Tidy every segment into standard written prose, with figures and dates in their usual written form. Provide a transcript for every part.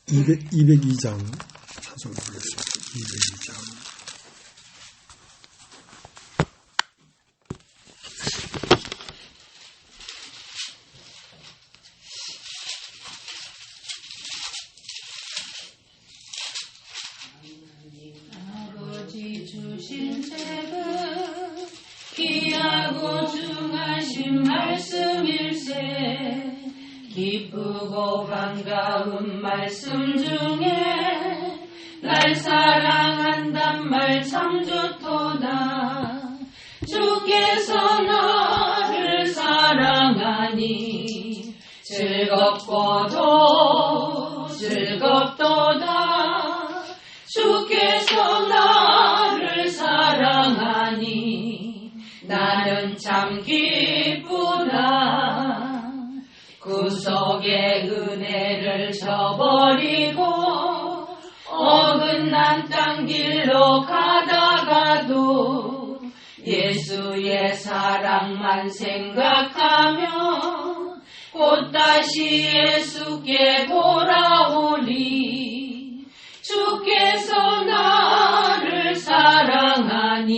202장 찬송을 부르겠습니다. 202장. 아버지 주신 책은 귀하고 중하신 말씀일세. 기쁘고 반가운 말씀 중에 날 사랑한단 말 참 좋도다. 주께서 나를 사랑하니 즐겁고도 즐겁도다. 주께서 나를 사랑하니 나는 참 기쁘다. 구속의 은혜를 저버리고 어긋난 땅 길로 가다가도 예수의 사랑만 생각하며 곧 다시 예수께 돌아오리. 주께서 나를 사랑하니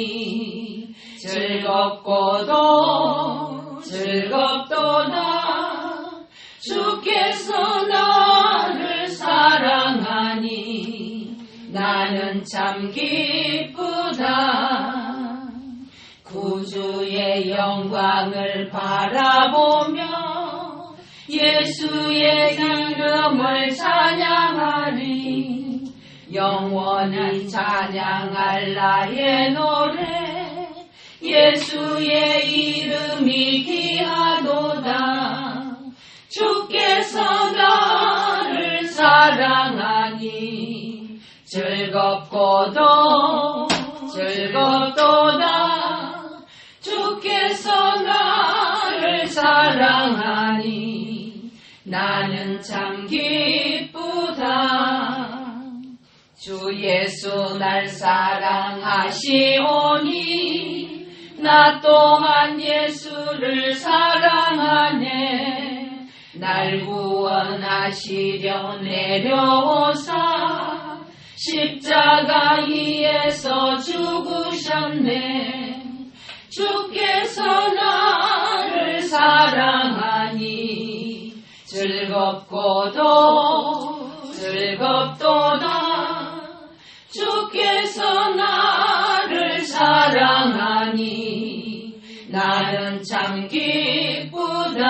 즐겁고도 즐겁도다. 주께서 나를 사랑하니 나는 참 기쁘다. 구주의 영광을 바라보며 예수의 이름을 찬양하리. 영원히 찬양할 나의 노래 예수의 이름이 귀하도다. 주께서 나를 사랑하니 즐겁고도 즐겁도다. 주께서 나를 사랑하니 나는 참 기쁘다. 주 예수 날 사랑하시오니 나 또한 예수를 사랑하네. 날 구원하시려 내려오사 십자가 위에서 죽으셨네. 주께서 나를 사랑하니 즐겁고도 즐겁도다. 주께서 나를 사랑하니 나는 참 기쁘다.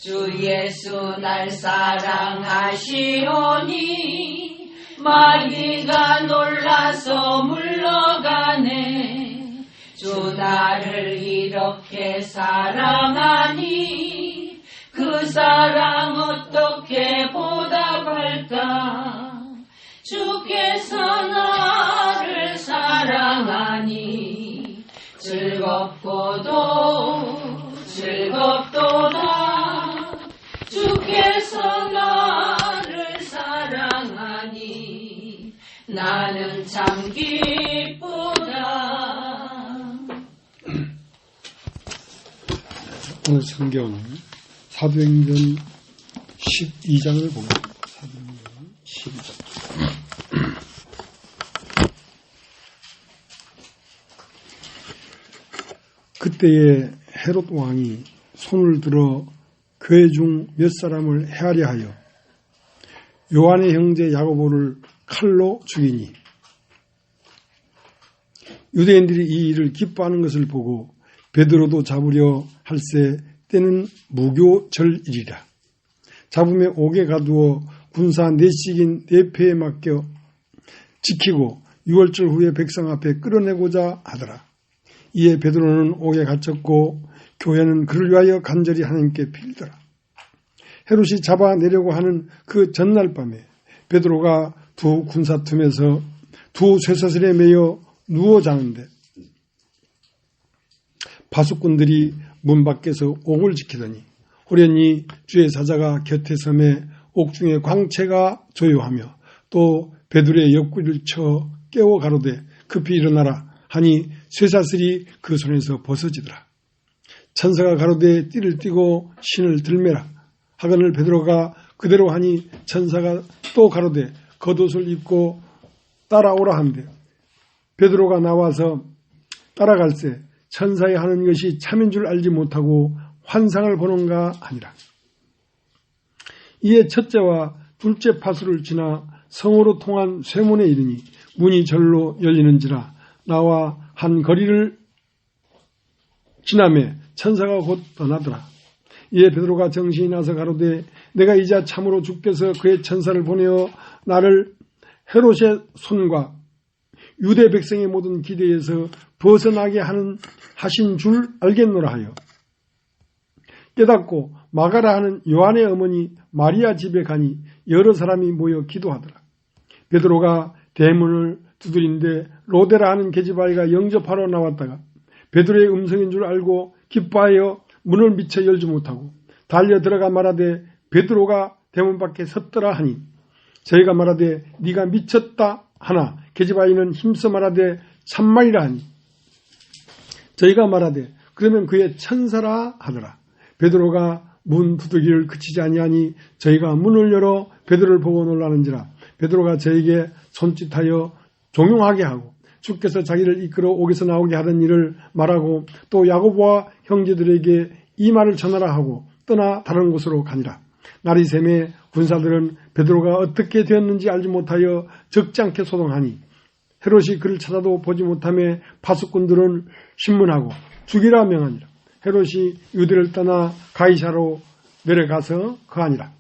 주 예수 날 사랑하시오니 마귀가 놀라서 물러가네. 주 나를 이렇게 사랑하니 그 사랑 어떻게 보답할까. 주께서 나를 사랑하니 즐겁고도 즐겁도다. 주께서 나를 사랑하니 나는 참 기쁘다. 오늘 성경은 사도행전 12장을 봅니다. 사도행전 12장. 그때에 헤롯 왕이 손을 들어 교회 중 몇 사람을 해하려 하여 요한의 형제 야고보를 칼로 죽이니 유대인들이 이 일을 기뻐하는 것을 보고 베드로도 잡으려 할세 때는 무교절일이라. 잡음에 옥에 가두어 군사 4씩인 4패에 맡겨 지키고 6월절 후에 백성 앞에 끌어내고자 하더라. 이에 베드로는 옥에 갇혔고 교회는 그를 위하여 간절히 하나님께 빌더라. 헤롯이 잡아내려고 하는 그 전날 밤에 베드로가 두 군사 틈에서 두 쇠사슬에 매여 누워 자는데 파수꾼들이 문 밖에서 옥을 지키더니 호련히 주의 사자가 곁에 섬에 옥중에 광채가 조요하며 또 베드로의 옆구리를 쳐 깨워 가로되 급히 일어나라 하니 쇠사슬이 그 손에서 벗어지더라. 천사가 가로되 띠를 띠고 신을 들매라 하거늘 베드로가 그대로 하니 천사가 또 가로되 겉옷을 입고 따라오라 한대 베드로가 나와서 따라갈새 천사의 하는 것이 참인 줄 알지 못하고 환상을 보는가 하니라. 이에 첫째와 둘째 파수를 지나 성으로 통한 쇠문에 이르니 문이 절로 열리는지라 나와 한 거리를 지나매 천사가 곧 떠나더라. 이에 베드로가 정신이 나서 가로되 내가 이제 참으로 주께서 그의 천사를 보내어 나를 헤롯의 손과 유대 백성의 모든 기대에서 벗어나게 하신 줄 알겠노라 하여 깨닫고 마가라 하는 요한의 어머니 마리아 집에 가니 여러 사람이 모여 기도하더라. 베드로가 대문을 두드린데 로데라 하는 계집아이가 영접하러 나왔다가 베드로의 음성인 줄 알고 기뻐하여 문을 미쳐 열지 못하고 달려 들어가 말하되 베드로가 대문 밖에 섰더라 하니 저희가 말하되 네가 미쳤다 하나 계집아이는 힘써 말하되 참말이라 하니 저희가 말하되 그러면 그의 천사라 하더라. 베드로가 문 두들기를 그치지 아니하니 저희가 문을 열어 베드로를 보고 놀라는지라. 베드로가 저에게 손짓하여 종용하게 하고 주께서 자기를 이끌어 옥에서 나오게 하던 일을 말하고 또 야고보와 형제들에게 이 말을 전하라 하고 떠나 다른 곳으로 가니라. 날이 새매 군사들은 베드로가 어떻게 되었는지 알지 못하여 적지 않게 소동하니 헤롯이 그를 찾아도 보지 못하며 파수꾼들은 신문하고 죽이라 명하니라. 헤롯이 유대를 떠나 가이사로 내려가서 거하니라.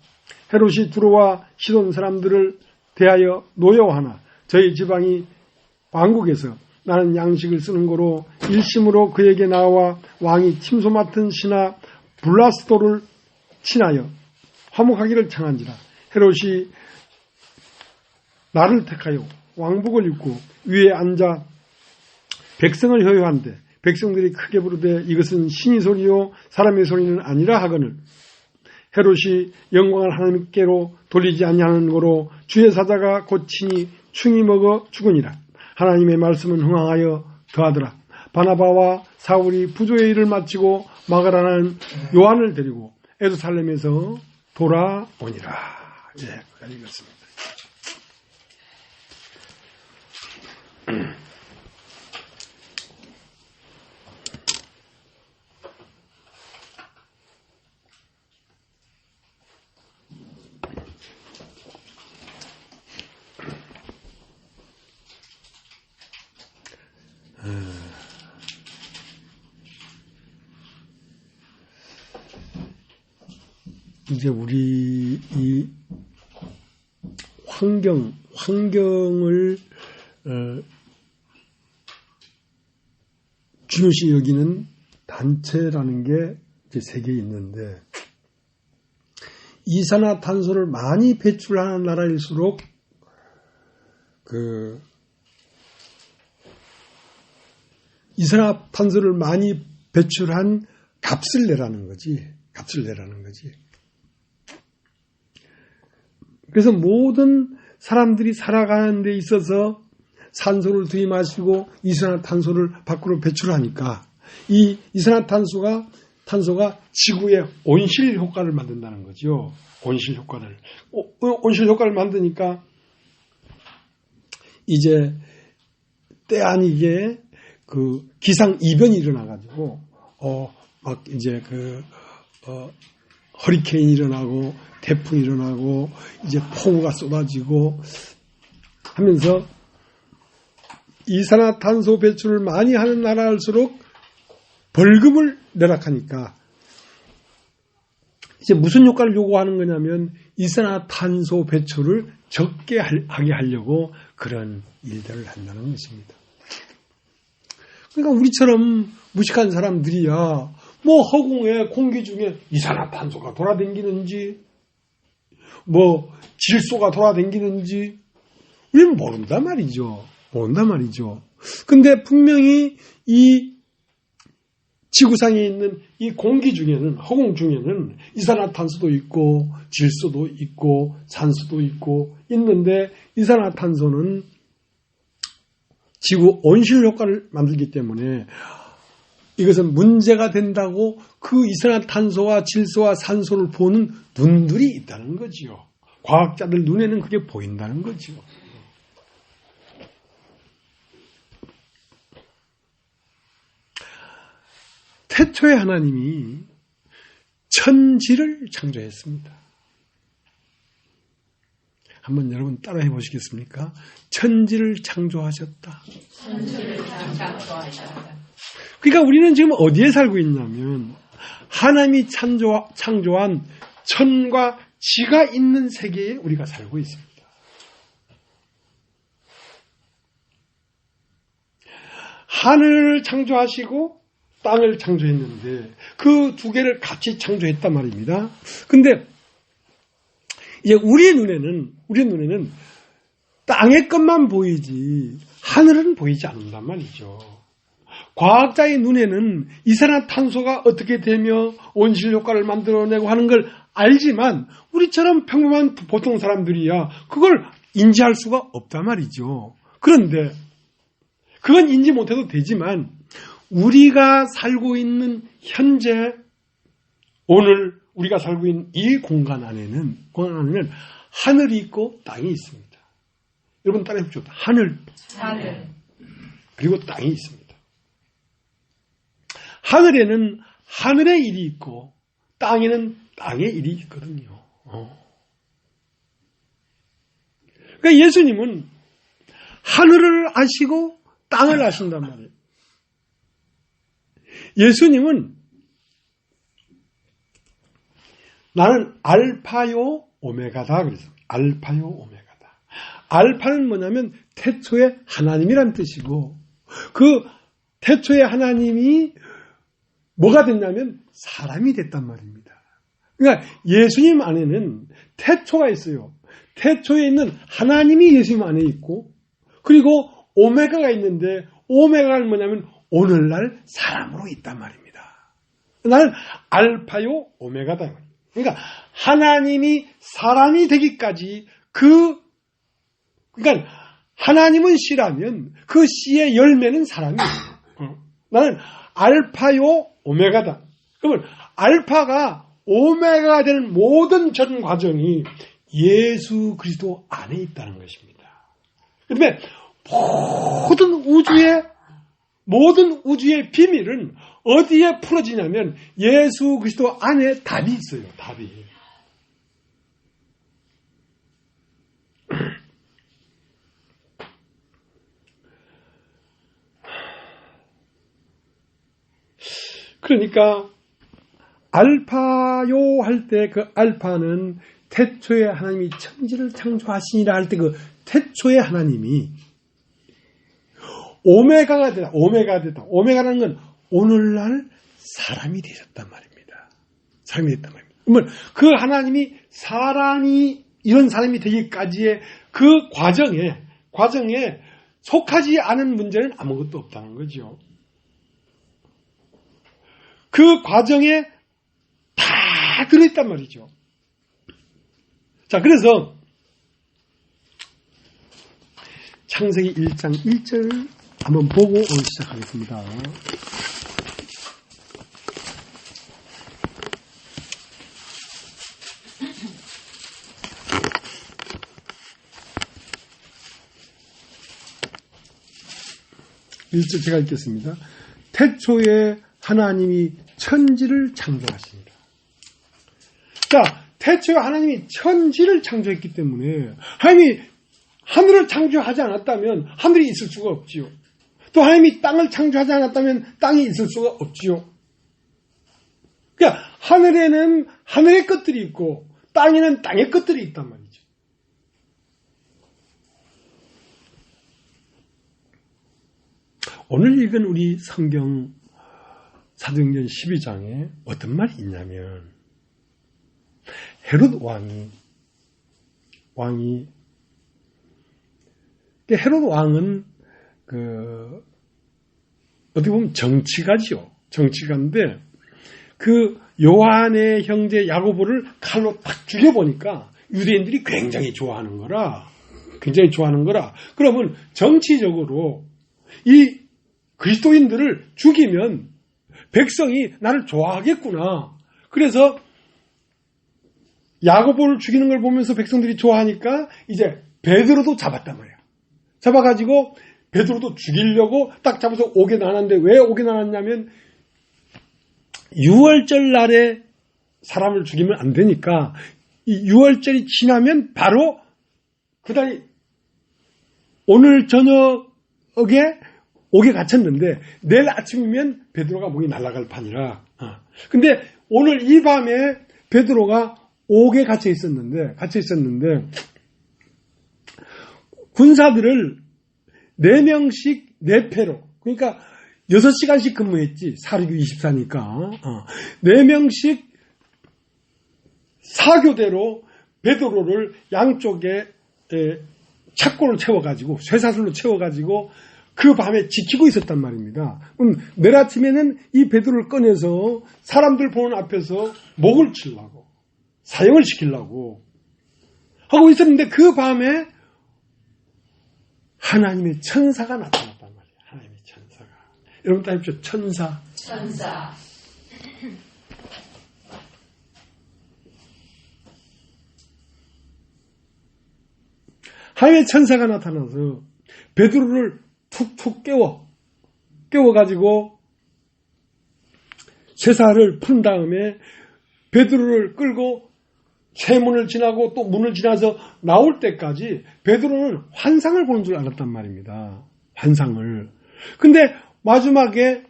헤롯이 두로와 시돈 사람들을 대하여 노여워하나 저희 지방이 왕국에서 나는 양식을 쓰는 거로 일심으로 그에게 나와 왕이 침소 맡은 신하 블라스도를 친하여 화목하기를 청한지라. 헤롯이 나를 택하여 왕복을 입고 위에 앉아 백성을 효요한데 백성들이 크게 부르되 이것은 신의 소리요 사람의 소리는 아니라 하거늘 헤롯이 영광을 하나님께로 돌리지 아니하는 거로 주의 사자가 고치니 충이 먹어 죽으니라. 하나님의 말씀은 흥황하여 더하더라. 바나바와 사울이 부조의 일을 마치고 마가라는 요한을 데리고 예루살렘에서 돌아오니라. 여기까지 읽었습니다. 이제 우리 이 환경을 중요시 여기는 단체라는 게 이제 세계에 있는데 이산화탄소를 많이 배출하는 나라일수록 그 이산화탄소를 많이 배출한 값을 내라는 거지. 그래서 모든 사람들이 살아가는 데 있어서 산소를 들이마시고 이산화탄소를 밖으로 배출하니까 이 이산화탄소가 지구의 온실 효과를 만든다는 거죠. 온실 효과를 만드니까 이제 때 아니게 그 기상 이변이 일어나가지고 막 이제 허리케인이 일어나고 태풍이 일어나고 이제 폭우가 쏟아지고 하면서 이산화탄소 배출을 많이 하는 나라일수록 벌금을 내락하니까 이제 무슨 효과를 요구하는 거냐면 이산화탄소 배출을 적게 하게 하려고 그런 일들을 한다는 것입니다. 그러니까 우리처럼 무식한 사람들이야 뭐 허공에 공기 중에 이산화탄소가 돌아다니는지 뭐 질소가 돌아다니는지 우리는 모른단 말이죠. 근데 분명히 이 지구상에 있는 이 공기 중에는 허공 중에는 이산화탄소도 있고 질소도 있고 산소도 있고 있는데 이산화탄소는 지구 온실 효과를 만들기 때문에 이것은 문제가 된다고 그 이산화탄소와 질소와 산소를 보는 눈들이 있다는 거지요. 과학자들 눈에는 그게 보인다는 거지요. 태초에 하나님이 천지를 창조했습니다. 한번 여러분 따라해 보시겠습니까? 천지를 창조하셨다. 천지를 창조하셨다. 그러니까 우리는 지금 어디에 살고 있냐면 하나님이 창조한 천과 지가 있는 세계에 우리가 살고 있습니다. 하늘을 창조하시고 땅을 창조했는데 그 두 개를 같이 창조했단 말입니다. 근데 이제 우리 눈에는 땅의 것만 보이지 하늘은 보이지 않는단 말이죠. 과학자의 눈에는 이산화탄소가 어떻게 되며 온실 효과를 만들어내고 하는 걸 알지만 우리처럼 평범한 보통 사람들이야 그걸 인지할 수가 없단 말이죠. 그런데 그건 인지 못해도 되지만 우리가 살고 있는 현재 오늘 우리가 살고 있는 이 공간 안에는 하늘이 있고 땅이 있습니다. 여러분 따라해 보십시오. 하늘 그리고 땅이 있습니다. 하늘에는 하늘의 일이 있고 땅에는 땅의 일이 있거든요. 그러니까 예수님은 하늘을 아시고 땅을 아신단 말이에요. 예수님은 나는 알파요 오메가다 그래서 알파요 오메가다. 알파는 뭐냐면 태초에 하나님이란 뜻이고 그 태초에 하나님이 뭐가 됐냐면 사람이 됐단 말입니다. 그러니까 예수님 안에는 태초가 있어요. 태초에 있는 하나님이 예수님 안에 있고 그리고 오메가가 있는데 오메가는 뭐냐면 오늘날 사람으로 있단 말입니다. 나는 알파요 오메가다. 그러니까 하나님이 사람이 되기까지 그러니까 하나님은 씨라면 그 씨의 열매는 사람이에요. 나는 알파요 오메가다. 그러면 알파가 오메가가 되는 모든 전 과정이 예수 그리스도 안에 있다는 것입니다. 그다음에 모든 우주의 비밀은 어디에 풀어지냐면 예수 그리스도 안에 답이 있어요. 답이. 그러니까 알파요 할 때 그 알파는 태초에 하나님이 천지를 창조하시니라 할 때 그 태초에 하나님이 오메가가 되다. 오메가라는 건 오늘날 사람이 되셨단 말입니다. 사람이 됐단 말입니다. 그러면 그 하나님이 이런 사람이 되기까지의 그 과정에 속하지 않은 문제는 아무것도 없다는 거죠. 그 과정에 다 들어있단 말이죠. 자, 그래서 창세기 1장 1절 한번 보고 오늘 시작하겠습니다. 일절 제가 읽겠습니다. 태초에 하나님이 천지를 창조하십니다. 자, 태초에 하나님이 천지를 창조했기 때문에 하나님이 하늘을 창조하지 않았다면 하늘이 있을 수가 없지요. 또 하나님이 땅을 창조하지 않았다면 땅이 있을 수가 없지요. 그러니까 하늘에는 하늘의 것들이 있고 땅에는 땅의 것들이 있단 말이죠. 오늘 읽은 우리 성경 사도행전 12장에 어떤 말이 있냐면 헤롯 헤롯 왕은 어떻게 보면 정치가지요. 정치가인데 그 요한의 형제 야고보를 칼로 딱 죽여보니까 유대인들이 굉장히 좋아하는 거라. 그러면 정치적으로 이 그리스도인들을 죽이면 백성이 나를 좋아하겠구나. 그래서 야고보를 죽이는 걸 보면서 백성들이 좋아하니까 이제 베드로도 잡았단 말이야. 잡아가지고 베드로도 죽이려고 딱 잡아서 옥에 나눴는데 왜 옥에 나눴냐면 6월절 날에 사람을 죽이면 안 되니까 이 6월절이 지나면 바로 그다음에 오늘 저녁에 옥에 갇혔는데 내일 아침이면 베드로가 목이 날아갈 판이라. 근데 오늘 이 밤에 베드로가 옥에 갇혀 있었는데 군사들을 4명씩 4패로 그러니까 6시간씩 근무했지. 사륙이 24니까 4명씩 4교대로 베드로를 양쪽에 착고를 채워가지고 쇠사슬로 채워가지고 그 밤에 지키고 있었단 말입니다. 그럼 내일 아침에는 이 베드로를 꺼내서 사람들 보는 앞에서 목을 치려고 사형을 시키려고 하고 있었는데 그 밤에 하나님의 천사가 나타났단 말이에요. 하나님의 천사가. 여러분 따십시오. 천사. 하나님의 천사가 나타나서 베드로를 툭툭 깨워가지고 쇠사를 푼 다음에 베드로를 끌고 쇠문을 지나고 또 문을 지나서 나올 때까지 베드로는 환상을 보는 줄 알았단 말입니다. 환상을. 근데 마지막에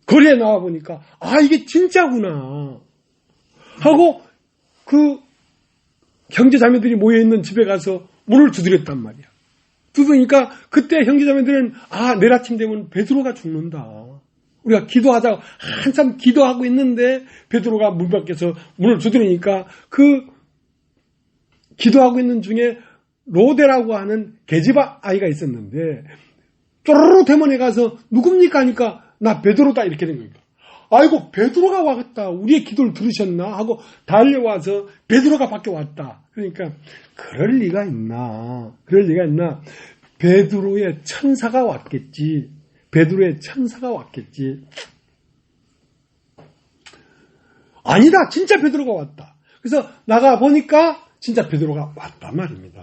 거리에 나와보니까 이게 진짜구나 하고 그 형제자매들이 모여있는 집에 가서 문을 두드렸단 말이야. 두드리니까 그때 형제자매들은 내일 아침 되면 베드로가 죽는다. 우리가 기도하다가 한참 기도하고 있는데 베드로가 문 밖에서 문을 두드리니까 그 기도하고 있는 중에 로데라고 하는 계집 아이가 있었는데 쪼르르 대문에 가서 누굽니까 하니까 나 베드로다 이렇게 된 겁니다. 아이고 베드로가 왔다. 우리의 기도를 들으셨나 하고 달려와서 베드로가 밖에 왔다. 그러니까 그럴 리가 있나. 베드로의 천사가 왔겠지. 아니다. 진짜 베드로가 왔다. 그래서 나가 보니까 진짜 베드로가 왔단 말입니다.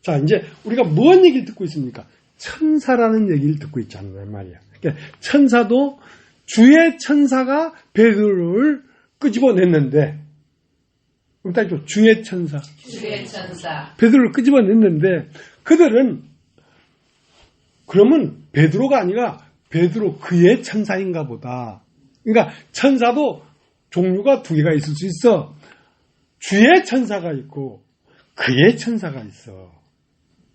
자, 이제 우리가 뭔 얘기를 듣고 있습니까? 천사라는 얘기를 듣고 있지 않는 말이야. 그러니까 천사도 주의 천사가 베드로를 끄집어냈는데, 주의 천사. 베드로를 끄집어냈는데, 그들은, 그러면 베드로가 아니라 베드로 그의 천사인가 보다. 그러니까 천사도 종류가 2개가 있을 수 있어. 주의 천사가 있고, 그의 천사가 있어.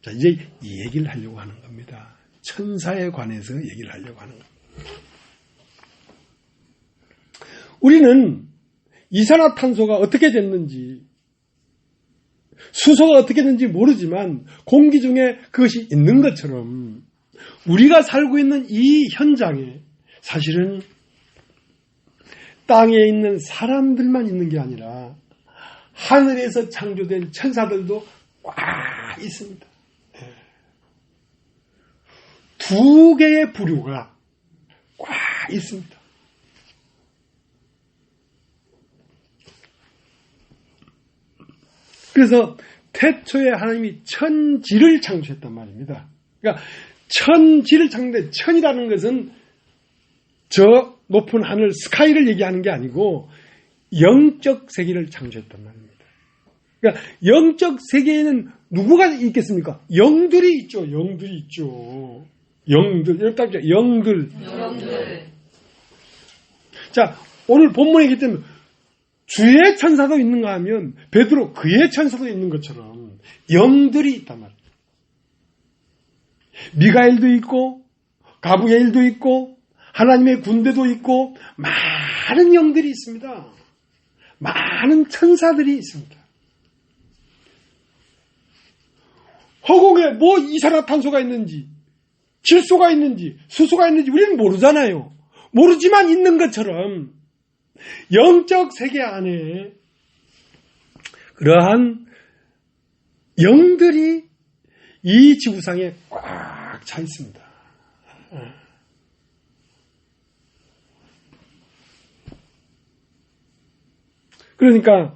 자, 이제 이 얘기를 하려고 하는 겁니다. 천사에 관해서 얘기를 하려고 하는 겁니다. 우리는 이산화탄소가 어떻게 됐는지, 수소가 어떻게 됐는지 모르지만 공기 중에 그것이 있는 것처럼 우리가 살고 있는 이 현장에 사실은 땅에 있는 사람들만 있는 게 아니라 하늘에서 창조된 천사들도 꽉 있습니다. 2개의 부류가 꽉 있습니다. 그래서 태초에 하나님이 천지를 창조했단 말입니다. 그러니까 천지를 창조했는데 천이라는 것은 저 높은 하늘 스카이를 얘기하는 게 아니고 영적 세계를 창조했단 말입니다. 그러니까 영적 세계에는 누구가 있겠습니까? 영들이 있죠. 영들. 자, 오늘 본문에 있기 때문에 주의 천사도 있는가 하면 베드로 그의 천사도 있는 것처럼 영들이 있단 말이에요. 미가엘도 있고 가브리엘도 있고 하나님의 군대도 있고 많은 영들이 있습니다. 많은 천사들이 있습니다. 허공에 뭐 이산화탄소가 있는지 질소가 있는지 수소가 있는지 우리는 모르잖아요. 모르지만 있는 것처럼 영적 세계 안에 그러한 영들이 이 지구상에 꽉 차 있습니다. 그러니까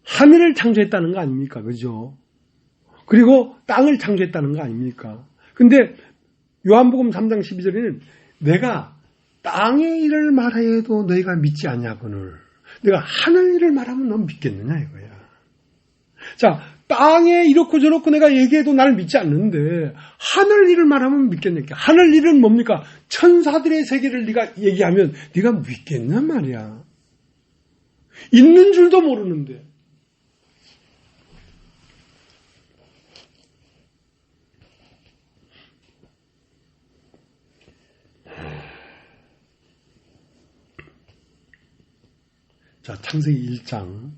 하늘을 창조했다는 거 아닙니까? 그죠? 그리고 땅을 창조했다는 거 아닙니까? 근데 요한복음 3장 12절에는 내가 땅의 일을 말하여도 너희가 믿지 아니하거늘 내가 하늘 일을 말하면 넌 믿겠느냐 이거야. 자, 땅에 이렇고 저렇고 내가 얘기해도 나를 믿지 않는데 하늘 일을 말하면 믿겠느냐. 하늘 일은 뭡니까? 천사들의 세계를 네가 얘기하면 네가 믿겠냐 말이야. 있는 줄도 모르는데. 자, 창세기 1장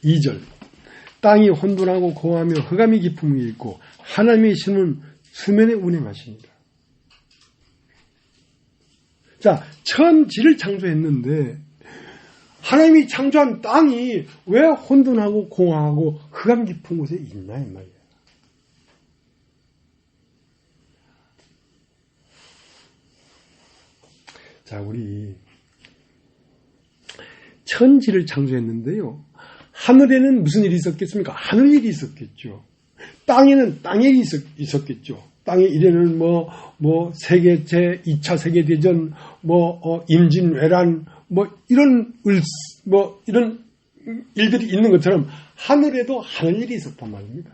2절. 땅이 혼돈하고 공허하며 흑암이 깊음이 있고 하나님의 신은 수면에 운행하십니다. 자, 천지를 창조했는데 하나님이 창조한 땅이 왜 혼돈하고 공허하고 흑암 깊은 곳에 있나 이 말이에요. 자, 우리 천지를 창조했는데요. 하늘에는 무슨 일이 있었겠습니까? 하늘 일이 있었겠죠. 땅에는 땅 일이 있었겠죠. 땅의 일에는 세계 제2차 세계대전, 임진왜란, 이런 일들이 있는 것처럼 하늘에도 하늘 일이 있었단 말입니다.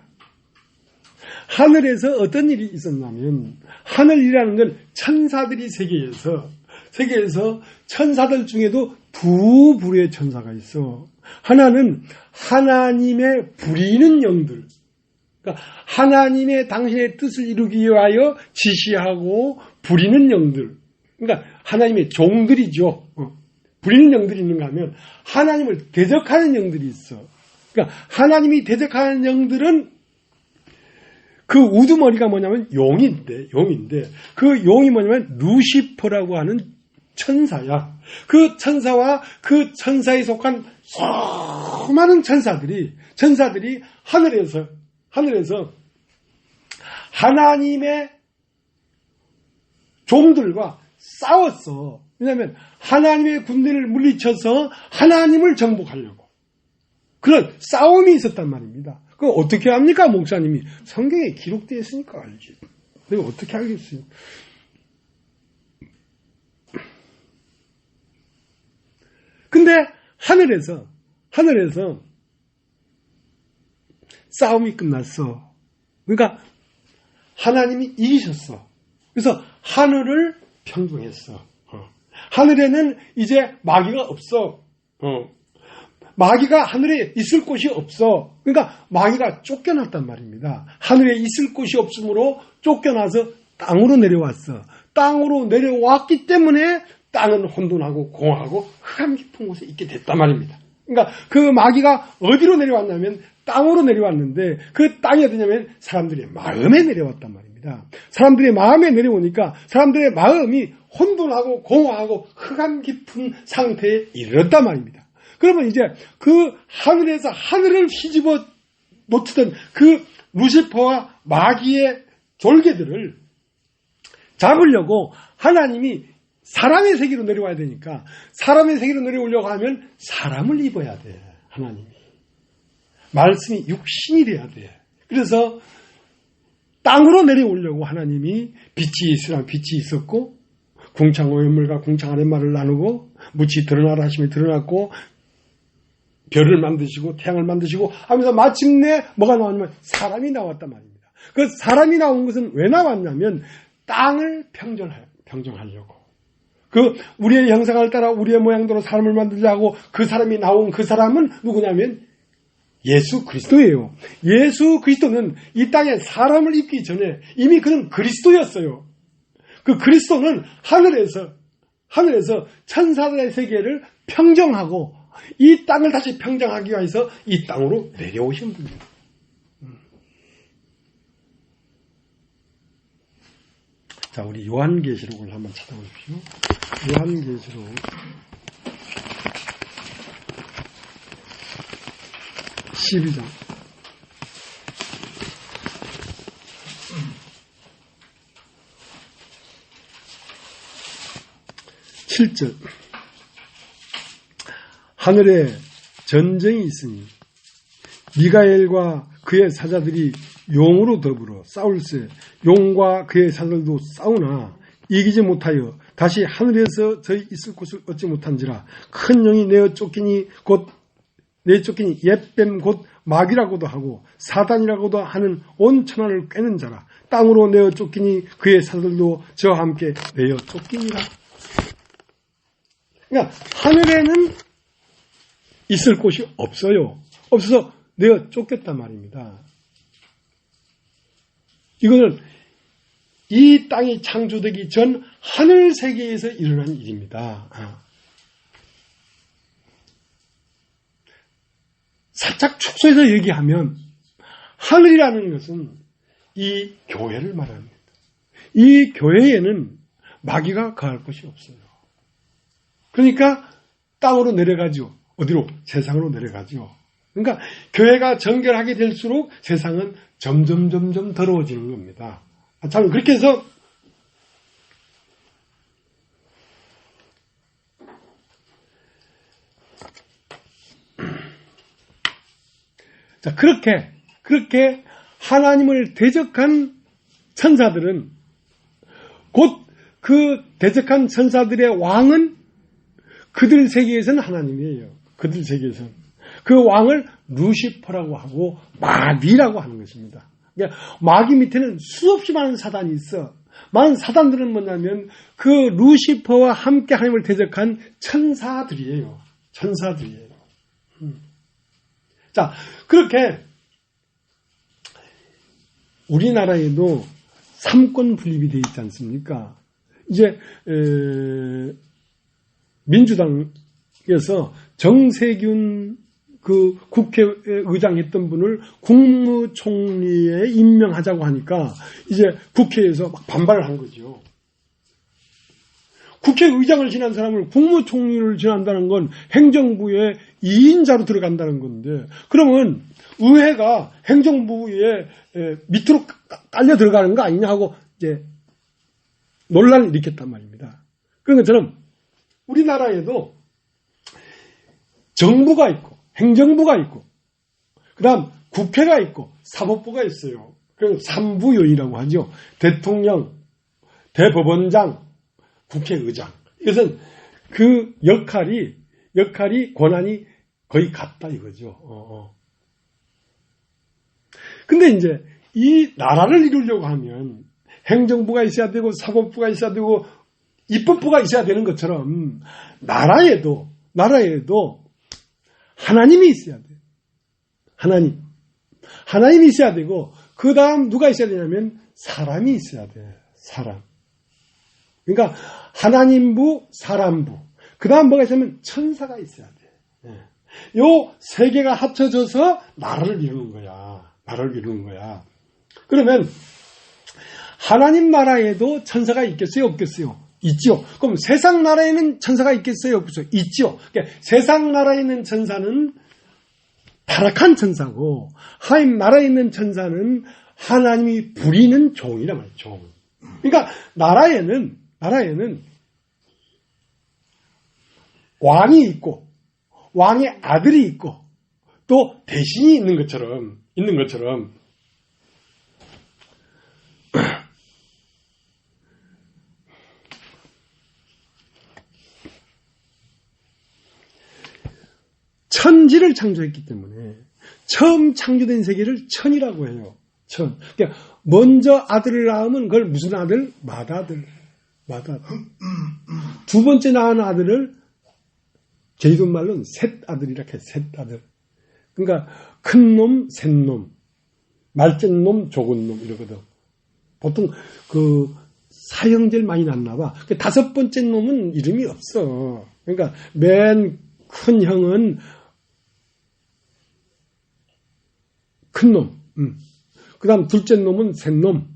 하늘에서 어떤 일이 있었냐면, 하늘이라는 건 천사들이 세계에서 천사들 중에도 두 부류의 천사가 있어. 하나는 하나님의 부리는 영들. 그러니까 하나님의 당신의 뜻을 이루기 위하여 지시하고 부리는 영들. 그러니까 하나님의 종들이죠. 부리는 영들이 있는가 하면 하나님을 대적하는 영들이 있어. 그러니까 하나님이 대적하는 영들은 그 우두머리가 뭐냐면 용인데 그 용이 뭐냐면 루시퍼라고 하는 천사야. 그 천사와 그 천사에 속한 수많은 천사들이 하늘에서 하나님의 종들과 싸웠어. 왜냐하면 하나님의 군대를 물리쳐서 하나님을 정복하려고 그런 싸움이 있었단 말입니다. 그거 어떻게 합니까, 목사님이? 성경에 기록되어 있으니까 알지. 내가 어떻게 알겠어요? 근데 하늘에서 싸움이 끝났어. 그러니까 하나님이 이기셨어. 그래서 하늘을 평정했어. 하늘에는 이제 마귀가 없어. 마귀가 하늘에 있을 곳이 없어. 그러니까 마귀가 쫓겨났단 말입니다. 하늘에 있을 곳이 없으므로 쫓겨나서 땅으로 내려왔어. 땅으로 내려왔기 때문에 땅은 혼돈하고 공허하고 흑암 깊은 곳에 있게 됐단 말입니다. 그러니까 그 마귀가 어디로 내려왔냐면 땅으로 내려왔는데 그 땅이 어디냐면 사람들의 마음에 내려왔단 말입니다. 사람들의 마음에 내려오니까 사람들의 마음이 혼돈하고 공허하고 흑암 깊은 상태에 이르렀단 말입니다. 그러면 이제 그 하늘에서 하늘을 휘집어 놓치던 그 루시퍼와 마귀의 졸개들을 잡으려고 하나님이 사람의 세계로 내려와야 되니까 사람의 세계로 내려오려고 하면 사람을 입어야 돼. 하나님이. 말씀이 육신이 돼야 돼. 그래서 땅으로 내려오려고 하나님이 빛이 있으라 빛이 있었고 궁창 오염물과 궁창 아랫말을 나누고 묻이 드러나라 하심이 드러났고 별을 만드시고 태양을 만드시고 하면서 마침내 뭐가 나왔냐면 사람이 나왔단 말입니다. 그 사람이 나온 것은 왜 나왔냐면 땅을 평정하려고. 그 우리의 형상을 따라 우리의 모양대로 사람을 만들자고 그 사람이 나온 그 사람은 누구냐면 예수 그리스도예요. 예수 그리스도는 이 땅에 사람을 입기 전에 이미 그는 그리스도였어요. 그 그리스도는 하늘에서 천사들의 세계를 평정하고 이 땅을 다시 평정하기 위해서 이 땅으로 내려오신 분입니다. 자, 우리 요한계시록을 한번 찾아보십시오. 요한계시록 12장 7절. 하늘에 전쟁이 있으니 미가엘과 그의 사자들이 용으로 더불어 싸울세 용과 그의 사자들도 싸우나 이기지 못하여 다시 하늘에서 저희 있을 곳을 얻지 못한지라. 큰 영이 내어 쫓기니 옛뱀 곧 마귀라고도 하고 사단이라고도 하는 온 천하를 꿰는 자라. 땅으로 내어 쫓기니 그의 사자들도 저와 함께 내어 쫓기니라. 그러니까 하늘에는 있을 곳이 없어요. 없어서 내어 쫓겼단 말입니다. 이거는 이 땅이 창조되기 전 하늘 세계에서 일어난 일입니다. 살짝 축소해서 얘기하면 하늘이라는 것은 이 교회를 말합니다. 이 교회에는 마귀가 거할 곳이 없어요. 그러니까 땅으로 내려가죠. 어디로? 세상으로 내려가죠. 그러니까 교회가 정결하게 될수록 세상은 점점 더러워지는 겁니다. 참 그렇게 해서 자 그렇게 하나님을 대적한 천사들은 곧 그 대적한 천사들의 왕은 그들 세계에서는 하나님이에요. 그들 세계에서는 그 왕을 루시퍼라고 하고 마귀라고 하는 것입니다. 그러니까 마귀 밑에는 수없이 많은 사단이 있어. 많은 사단들은 뭐냐면 그 루시퍼와 함께 하나님을 대적한 천사들이에요. 천사들이에요. 자, 그렇게 우리나라에도 삼권 분립이 되어 있지 않습니까? 이제 민주당에서 정세균 그 국회의장 했던 분을 국무총리에 임명하자고 하니까 이제 국회에서 막 반발을 한 거죠. 국회의장을 지난 사람을 국무총리를 지난다는 건 행정부의 2인자로 들어간다는 건데, 그러면 의회가 행정부의 밑으로 깔려 들어가는 거 아니냐 하고 이제 논란을 일으켰단 말입니다. 그런 것처럼 우리나라에도 정부가 있고 행정부가 있고 그 다음 국회가 있고 사법부가 있어요. 그래서 삼부요이라고 하죠. 대통령, 대법원장, 국회의장. 이것은 그 역할이 권한이 거의 같다 이거죠. 근데 이제 이 나라를 이루려고 하면 행정부가 있어야 되고 사법부가 있어야 되고 입법부가 있어야 되는 것처럼 나라에도 하나님이 있어야 돼요. 하나님이 있어야 되고 그 다음 누가 있어야 되냐면 사람이 있어야 돼요. 사람. 그러니까 하나님부, 사람부. 그 다음 뭐가 있으면 천사가 있어야 돼. 요 세 개가 합쳐져서 나라를 이루는 거야. 그러면 하나님 나라에도 천사가 있겠어요? 없겠어요? 있죠. 그럼 세상 나라에는 천사가 있겠어요? 없겠어요? 있죠. 그러니까 세상 나라에 있는 천사는 타락한 천사고 하나님 나라에 있는 천사는 하나님이 부리는 종이란 말이에요. 종. 그러니까 나라에는 왕이 있고 왕의 아들이 있고 또 대신이 있는 것처럼 천지를 창조했기 때문에 처음 창조된 세계를 천이라고 해요. 천. 그러니까 먼저 아들을 낳으면 그걸 무슨 아들? 맏아들. 두 번째 낳은 아들을 제주도 말로는 셋아들이라 해요. 셋아들. 그러니까 큰 놈, 센 놈, 말쟁 놈, 좁은 놈 이러거든. 보통 그 사형제를 많이 낳나 봐. 그 다섯 번째 놈은 이름이 없어. 그러니까 맨 큰 형은 큰 놈. 그 다음 둘째 놈은 센 놈.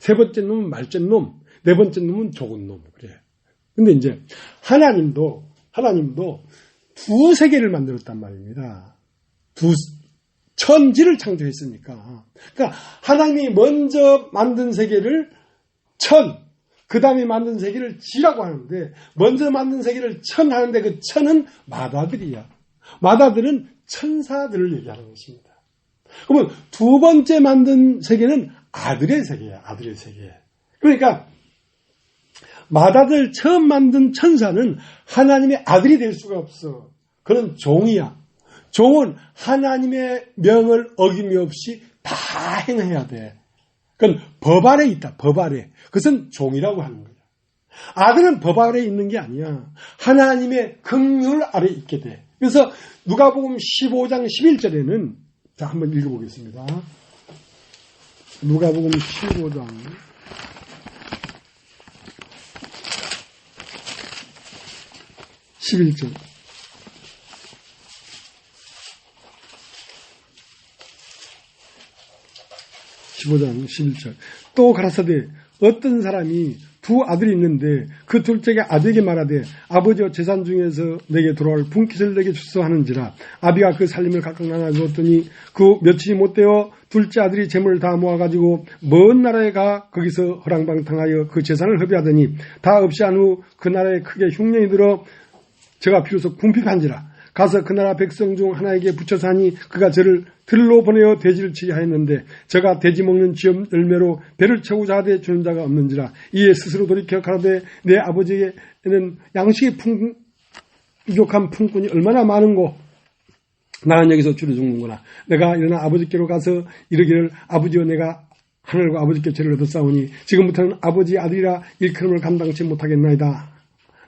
세 번째 놈은 말쟁 놈. 네 번째 놈은 좁은 놈. 그래. 근데 이제 하나님도 두 세계를 만들었단 말입니다. 천지를 창조했으니까. 그러니까 하나님이 먼저 만든 세계를 천, 그 다음에 만든 세계를 지라고 하는데 먼저 만든 세계를 천 하는데 그 천은 마다들이야. 마다들은 천사들을 얘기하는 것입니다. 그러면 두 번째 만든 세계는 아들의 세계야. 아들의 세계. 그러니까 마다들 처음 만든 천사는 하나님의 아들이 될 수가 없어. 그는 종이야. 종은 하나님의 명을 어김없이 다 행해야 돼. 그건 법 아래 있다. 법 아래. 그것은 종이라고 하는 거야. 아들은 법 아래 있는 게 아니야. 하나님의 긍휼 아래 있게 돼. 그래서 누가복음 15장 11절에는 자 한번 읽어보겠습니다. 누가복음 15장 11절. 또 가라사대 어떤 사람이 두 아들이 있는데 그 둘째가 아비에게 말하되 아버지여 재산 중에서 내게 돌아올 분깃을 내게 주소 하는지라. 아비가 그 살림을 각각 나눠 주었더니 그 며칠이 못되어 둘째 아들이 재물을 다 모아가지고 먼 나라에 가 거기서 허랑방탕하여 그 재산을 허비하더니 다 없이 한 후 그 나라에 크게 흉년이 들어 저가 비로소 궁핍한지라. 가서 그 나라 백성 중 하나에게 붙여서 하니 그가 저를 들로 보내어 돼지를 치게 하였는데 저가 돼지 먹는 쥐업 열매로 배를 채우자 하되 주는 자가 없는지라. 이에 스스로 돌이켜 가라되 내 아버지에게는 양식이 부족한 품꾼이 얼마나 많은고 나는 여기서 주로 죽는구나. 내가 일어나 아버지께로 가서 이르기를 아버지여 내가 하늘과 아버지께 죄를 얻었사오니 지금부터는 아버지의 아들이라 일컬음을 감당치 못하겠나이다.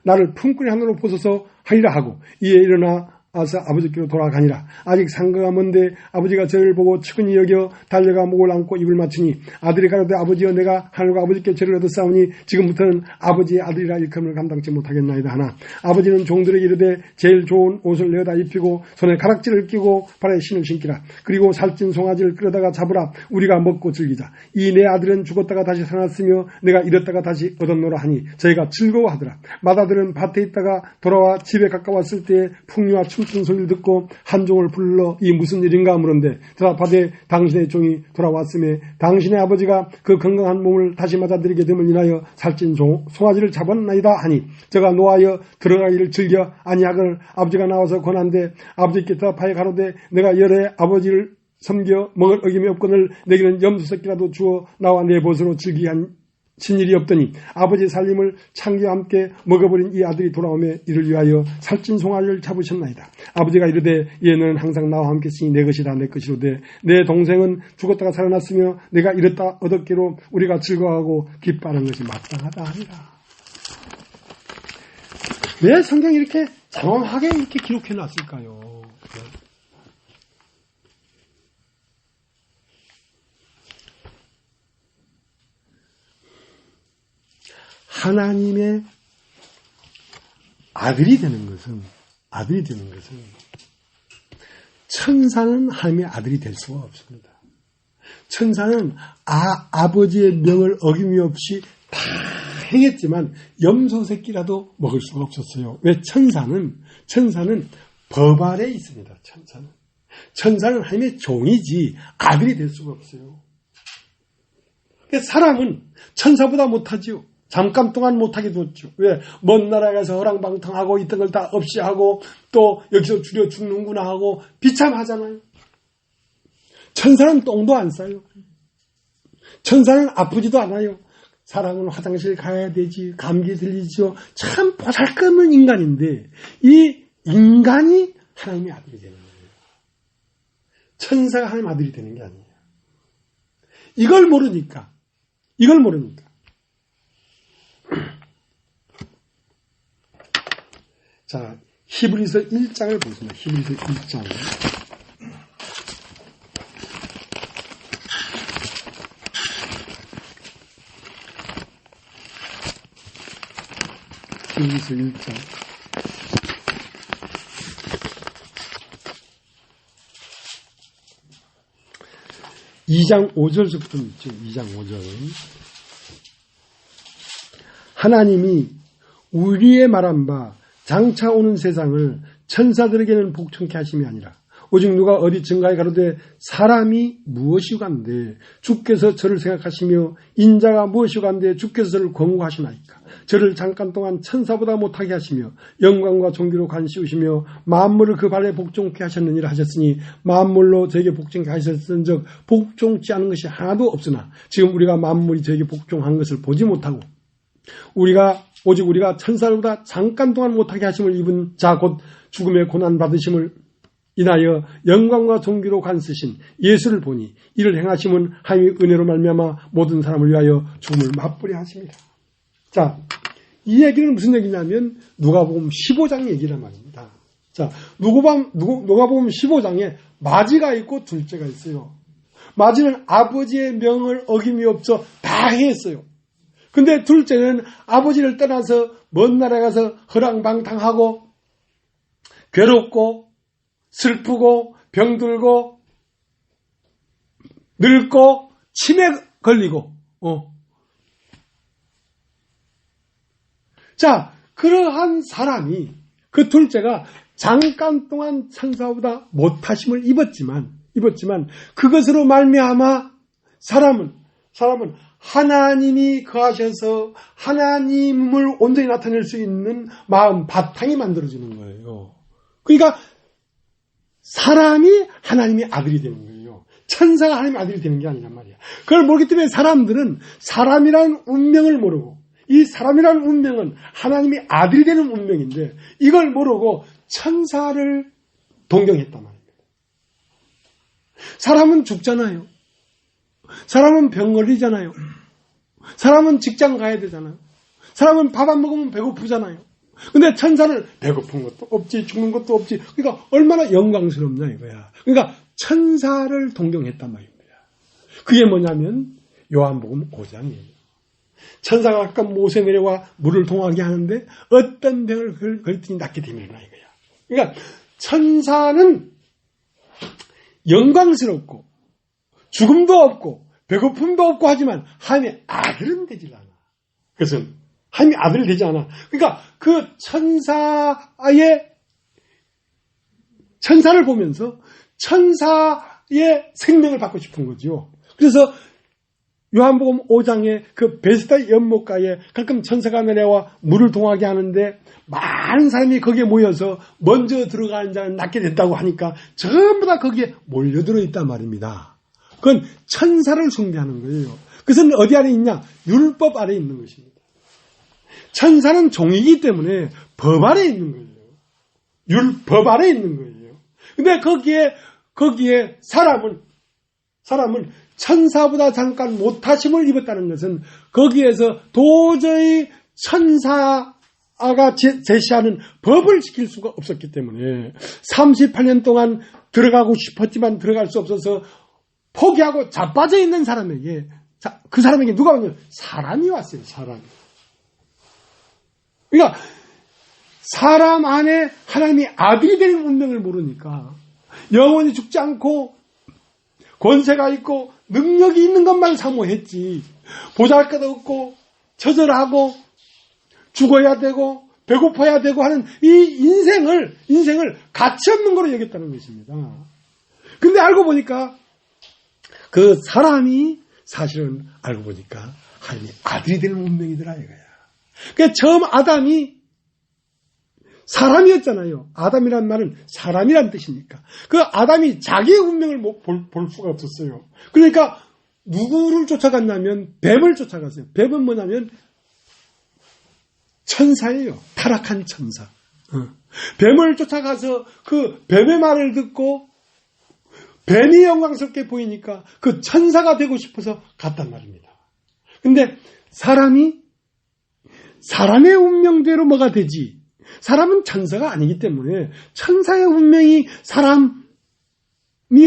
나를 품꾼의 하늘로 보소서 하리라 하고 이에 일어나 와서 아버지께로 돌아가니라. 아직 상가가 먼데 아버지가 저를 보고 측은히 여겨 달려가 목을 안고 입을 맞추니 아들이 가로되 아버지여 내가 하늘과 아버지께 죄를 얻었사오니 지금부터는 아버지의 아들이라 일컬음을 감당치 못하겠나이다 하나 아버지는 종들에게 이르되 제일 좋은 옷을 내어다 입히고 손에 가락지를 끼고 발에 신을 신기라. 그리고 살찐 송아지를 끌어다가 잡으라. 우리가 먹고 즐기자. 이 내 아들은 죽었다가 다시 살았으며 내가 잃었다가 다시 얻었노라 하니 저희가 즐거워하더라. 맏아들은 밭에 있다가 돌아와 집에 가까웠을 때에 풍류와 춤추는 소리를 듣고 한 종을 불러 이 무슨 일인가 물은데 대답하되 당신의 종이 돌아왔음에 당신의 아버지가 그 건강한 몸을 다시 맞아들이게 됨을 인하여 살찐 송아지를 잡았나이다 하니 저가 노하여 들어가기를 즐겨 아니하거늘 아버지가 나와서 권한데 아버지께 대답하여 가로되 내가 열에 아버지를 섬겨 먹을 어김이 없거늘 내게는 염소 새끼라도 주어 나와 내 벗으로 즐기한 신일이 없더니 아버지의 살림을 창기와 함께 먹어버린 이 아들이 돌아오매 이를 위하여 살찐 송아지를 잡으셨나이다. 아버지가 이르되 얘는 항상 나와 함께 있으니 내 것이다 내 것이로되 내 동생은 죽었다가 살아났으며 내가 이렇다 얻었기로 우리가 즐거워하고 기뻐하는 것이 마땅하다 하니라. 왜 성경이 이렇게 장황하게 이렇게 기록해 놨을까요? 하나님의 아들이 되는 것은 천사는 하나님의 아들이 될 수가 없습니다. 천사는 아버지의 명을 어김이 없이 다 행했지만 염소 새끼라도 먹을 수가 없었어요. 왜? 천사는 법 아래에 있습니다. 천사는 하나님의 종이지 아들이 될 수가 없어요. 사람은 천사보다 못하지요. 잠깐 동안 못하게 뒀죠. 왜? 먼 나라에 가서 허랑방탕하고 있던 걸 다 없이 하고 또 여기서 줄여 죽는구나 하고 비참하잖아요. 천사는 똥도 안 싸요. 천사는 아프지도 않아요. 사람은 화장실 가야 되지. 감기 들리죠. 참 보잘것없는 인간인데 이 인간이 하나님의 아들이 되는 거예요. 천사가 하나님의 아들이 되는 게 아니에요. 이걸 모르니까 자, 히브리서 1장을 보겠습니다. 히브리서 1장. 히브리서 1장. 2장 5절부터 있죠. 2장 5절. 하나님이 우리의 말한 바 장차 오는 세상을 천사들에게는 복종케 하심이 아니라 오직 누가 어디 증가에 가로되 사람이 무엇이오간데 주께서 저를 생각하시며 인자가 무엇이오간데 주께서 저를 권고하시나이까. 저를 잠깐 동안 천사보다 못하게 하시며 영광과 존귀로 관시우시며 만물을 그 발에 복종케 하셨느니라 하셨으니 만물로 저에게 복종케 하셨은즉 복종치 않은 것이 하나도 없으나 지금 우리가 만물이 저에게 복종한 것을 보지 못하고 오직 우리가 천사보다 잠깐 동안 못하게 하심을 입은 자 곧 죽음의 고난 받으심을 인하여 영광과 존귀로 관쓰신 예수를 보니 이를 행하심은 하나님의 은혜로 말미암아 모든 사람을 위하여 죽음을 맛보려 하십니다. 자, 이 얘기는 무슨 얘기냐면 누가복음 15장 얘기란 말입니다. 자, 누가복음 15장에 마지가 있고 둘째가 있어요. 마지는 아버지의 명을 어김이 없어 다 했어요. 근데 둘째는 아버지를 떠나서 먼 나라에 가서 허랑방탕하고 괴롭고 슬프고 병들고 늙고 치매 걸리고 자, 그러한 사람이 그 둘째가 잠깐 동안 천사보다 못하심을 입었지만 그것으로 말미암아 사람은 하나님이 거하셔서 하나님을 온전히 나타낼 수 있는 마음 바탕이 만들어지는 거예요. 그러니까 사람이 하나님의 아들이 되는 거예요. 천사가 하나님의 아들이 되는 게 아니란 말이야. 그걸 모르기 때문에 사람들은 사람이란 운명을 모르고 이 사람이란 운명은 하나님의 아들이 되는 운명인데 이걸 모르고 천사를 동경했단 말입니다. 사람은 죽잖아요. 사람은 병 걸리잖아요. 사람은 직장 가야 되잖아요. 사람은 밥 안 먹으면 배고프잖아요. 근데 천사는 배고픈 것도 없지 죽는 것도 없지. 그러니까 얼마나 영광스럽냐 이거야. 그러니까 천사를 동경했단 말입니다. 그게 뭐냐면 요한복음 5장이에요. 천사가 아까 모세 내려와 물을 동하게 하는데 어떤 병을 걸더니 낫게 되면라 이거야. 그러니까 천사는 영광스럽고 죽음도 없고 배고픔도 없고 하지만 하나님의 아들은 되질 않아. 그것은 하나님의 아들이 되지 않아. 그러니까 그 천사를 보면서 천사의 생명을 받고 싶은 거죠. 그래서 요한복음 5장에 그 베스다 연못가에 가끔 천사가 내려와 물을 동하게 하는데 많은 사람이 거기에 모여서 먼저 들어가는 자는 낫게 됐다고 하니까 전부 다 거기에 몰려들어 있단 말입니다. 그건 천사를 숭배하는 거예요. 그것은 어디 아래 있냐? 율법 아래 있는 것입니다. 천사는 종이기 때문에 법 아래 있는 거예요. 법 아래 있는 거예요. 근데 거기에 사람은 천사보다 잠깐 못하심을 입었다는 것은 거기에서 도저히 천사가 제시하는 법을 지킬 수가 없었기 때문에 38년 동안 들어가고 싶었지만 들어갈 수 없어서 포기하고 자빠져 있는 사람에게 그 사람에게 누가 왔냐면 사람이 왔어요. 사람이. 그러니까 사람 안에 하나님이 아들이 되는 운명을 모르니까 영원히 죽지 않고 권세가 있고 능력이 있는 것만 사모했지 보잘것없고 처절하고 죽어야 되고 배고파야 되고 하는 이 인생을 가치 없는 거로 여겼다는 것입니다. 근데 알고 보니까 그 사람이 사실은 알고 보니까 하나님의 아들이 되는 운명이더라 이거야. 그러니까 처음 아담이 사람이었잖아요. 아담이란 말은 사람이란 뜻이니까. 그 아담이 자기의 운명을 볼 수가 없었어요. 그러니까 누구를 쫓아갔냐면 뱀을 쫓아갔어요. 뱀은 뭐냐면 천사예요. 타락한 천사. 뱀을 쫓아가서 그 뱀의 말을 듣고 뱀이 영광스럽게 보이니까 그 천사가 되고 싶어서 갔단 말입니다. 근데 사람의 운명대로 뭐가 되지? 사람은 천사가 아니기 때문에 천사의 운명이 사람이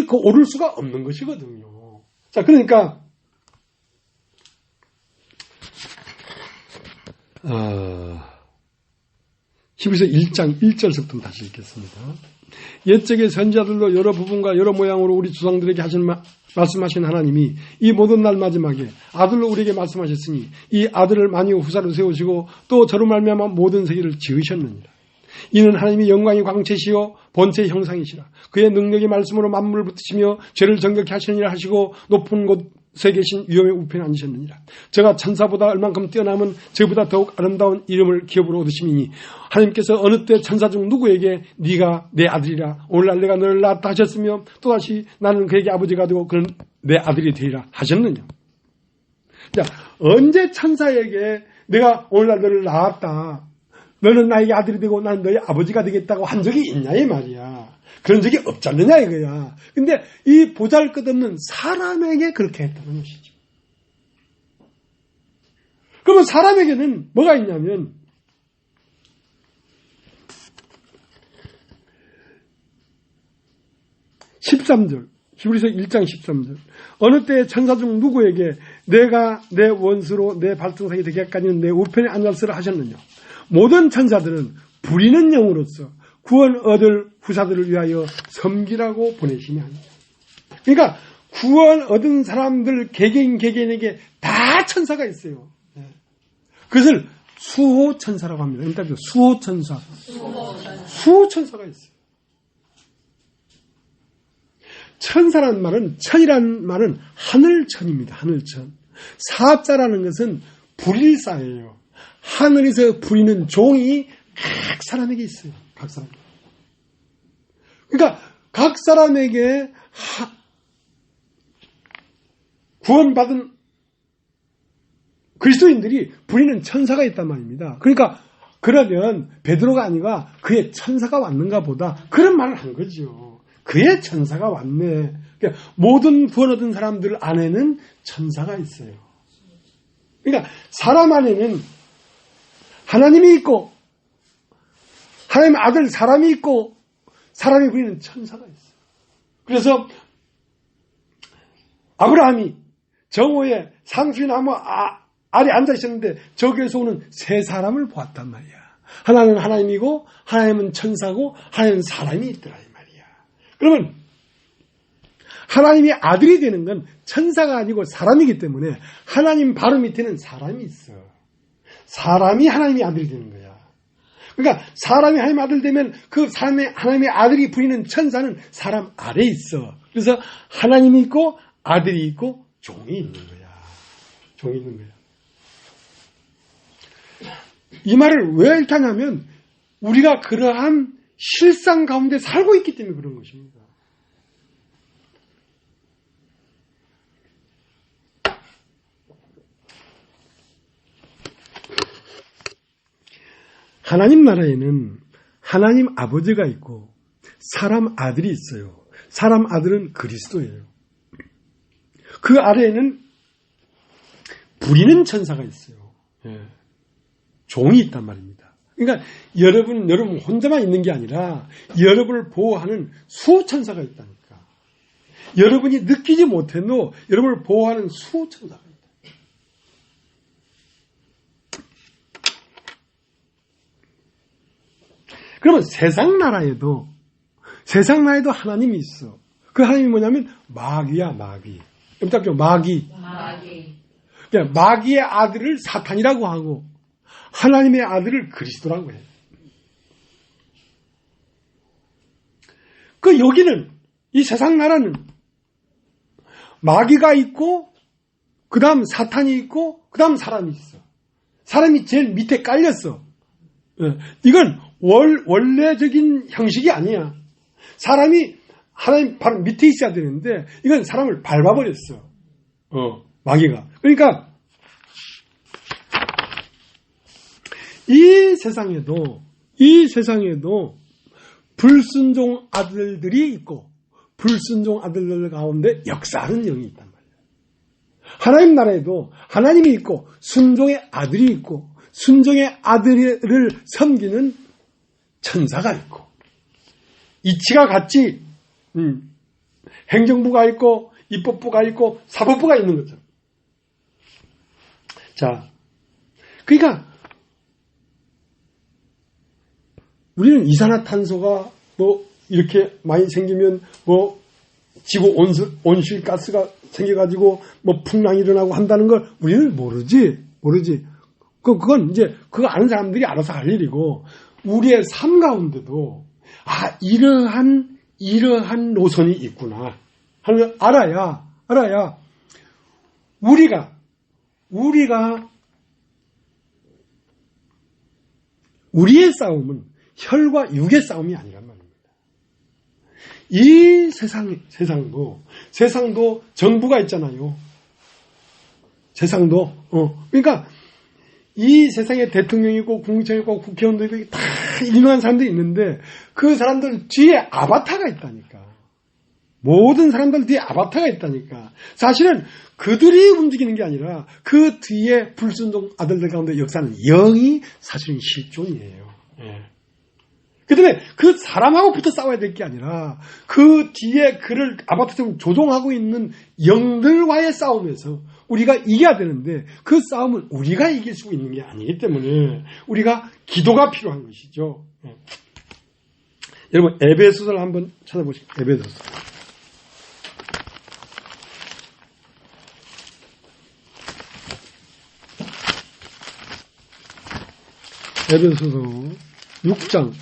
오를 수가 없는 것이거든요. 자, 그러니까 히브리서 1장 1절부터 다시 읽겠습니다. 옛적의 선지자들로 여러 부분과 여러 모양으로 우리 조상들에게 말씀하신 하나님이 이 모든 날 마지막에 아들로 우리에게 말씀하셨으니 이 아들을 만유 후사로 세우시고 또 저로 말미암아 모든 세계를 지으셨느니라. 이는 하나님의 영광의 광채시요 본체의 형상이시라. 그의 능력의 말씀으로 만물을 붙이시며 죄를 정결케 하시느니라 하시고 높은 곳에 계신 위엄의 우편에 앉으셨느니라. 저가 천사보다 얼만큼 뛰어남은 저보다 더욱 아름다운 이름을 기업으로 얻으심이니 하나님께서 어느 때 천사 중 누구에게 네가 내 아들이라 오늘날 내가 너를 낳았다 하셨으며 또다시 나는 그에게 아버지가 되고 그는 내 아들이 되리라 하셨느냐. 자, 언제 천사에게 내가 오늘날 너를 낳았다, 너는 나에게 아들이 되고 나는 너의 아버지가 되겠다고 한 적이 있냐 이 말이야. 그런 적이 없지 않느냐 이거야. 근데 이 보잘것없는 사람에게 그렇게 했다는 것이죠. 그러면 사람에게는 뭐가 있냐면 13절 히브리서 1장 13절 어느 때에 천사 중 누구에게 내가 내 원수로 내 발등상이 되기까지는 내 우편에 앉았으라 하셨느냐. 모든 천사들은 부리는 영으로서 구원 얻을 후사들을 위하여 섬기라고 보내시며 합니다. 그러니까 구원 얻은 사람들 개개인에게 다 천사가 있어요. 그것을 수호천사라고 합니다. 일단 수호천사. 수호천사가 있어요. 천사라는 말은, 천이라는 말은 하늘천입니다. 하늘천. 사자라는 것은 불일사예요. 하늘에서 부리는 종이 각 사람에게 있어요. 각 사람. 그러니까 각 사람에게 구원받은 그리스도인들이 부리는 천사가 있단 말입니다. 그러니까 그러면 베드로가 아니라 그의 천사가 왔는가 보다 그런 말을 한 거죠. 그의 천사가 왔네. 그러니까 모든 구원 얻은 사람들 안에는 천사가 있어요. 그러니까 사람 안에는 하나님이 있고 하나님의 아들 사람이 있고 사람이 부리는 천사가 있어요. 그래서 아브라함이 정오에 상수리 나무 아래 앉아 있었는데 저기에서 오는 세 사람을 보았단 말이야. 하나는 하나님이고 하나님은 천사고 하나님은 사람이 있더라 이 말이야. 그러면 하나님이 아들이 되는 건 천사가 아니고 사람이기 때문에 하나님 바로 밑에는 사람이 있어. 사람이 하나님의 아들이 되는 거야. 그러니까 사람이 하나님의 아들 되면 그 하나님의 아들이 부리는 천사는 사람 아래에 있어. 그래서 하나님이 있고 아들이 있고 종이 있는 거야. 종이 있는 거야. 이 말을 왜 이렇게 하냐면 우리가 그러한 실상 가운데 살고 있기 때문에 그런 것입니다. 하나님 나라에는 하나님 아버지가 있고 사람 아들이 있어요. 사람 아들은 그리스도예요. 그 아래에는 부리는 천사가 있어요. 예. 종이 있단 말입니다. 그러니까 여러분 혼자만 있는 게 아니라 여러분을 보호하는 수호천사가 있다니까. 여러분이 느끼지 못해도 여러분을 보호하는 수호천사가 있다. 그러면 세상 나라에도 하나님이 있어. 그 하나님이 뭐냐면 마귀야, 마귀. 깜짝이야, 마귀. 그러니까 마귀의 아들을 사탄이라고 하고 하나님의 아들을 그리스도라고 해. 그 여기는 이 세상 나라는 마귀가 있고 그 다음 사탄이 있고 그 다음 사람이 있어. 사람이 제일 밑에 깔렸어. 이건 원래적인 형식이 아니야. 사람이 하나님 바로 밑에 있어야 되는데 이건 사람을 밟아버렸어. 마귀가. 그러니까 이 세상에도 불순종 아들들이 있고 불순종 아들들 가운데 역사하는 영이 있단 말이야. 하나님 나라에도 하나님이 있고 순종의 아들이 있고 순종의 아들을 섬기는 천사가 있고 이치가 같이 행정부가 있고 입법부가 있고 사법부가 있는 거죠. 자, 그러니까 우리는 이산화탄소가 뭐 이렇게 많이 생기면 뭐 지구 온실가스가 생겨가지고 뭐 풍랑이 일어나고 한다는 걸 우리는 모르지. 그건 이제 그거 아는 사람들이 알아서 할 일이고 우리의 삶 가운데도 이러한 노선이 있구나 하는 걸 알아야 우리가 우리의 싸움은 혈과 육의 싸움이 아니란 말입니다. 이 세상도 정부가 있잖아요. 세상도 그러니까 이 세상에 대통령이 있고 국무총리 있고 국회의원도 있고 다 유능한 사람들이 있는데 그 사람들 뒤에 아바타가 있다니까. 모든 사람들 뒤에 아바타가 있다니까. 사실은 그들이 움직이는 게 아니라 그 뒤에 불순종 아들들 가운데 역사는 영이 사실은 실존이에요. 그 다음에 그 사람하고 붙어 싸워야 될 게 아니라 그 뒤에 그를 아바타처럼 조종하고 있는 영들과의 싸움에서 우리가 이겨야 되는데 그 싸움은 우리가 이길 수 있는 게 아니기 때문에 우리가 기도가 필요한 것이죠. 여러분 에베소서를 한번 찾아보시죠. 에베소서. 에베소서 6장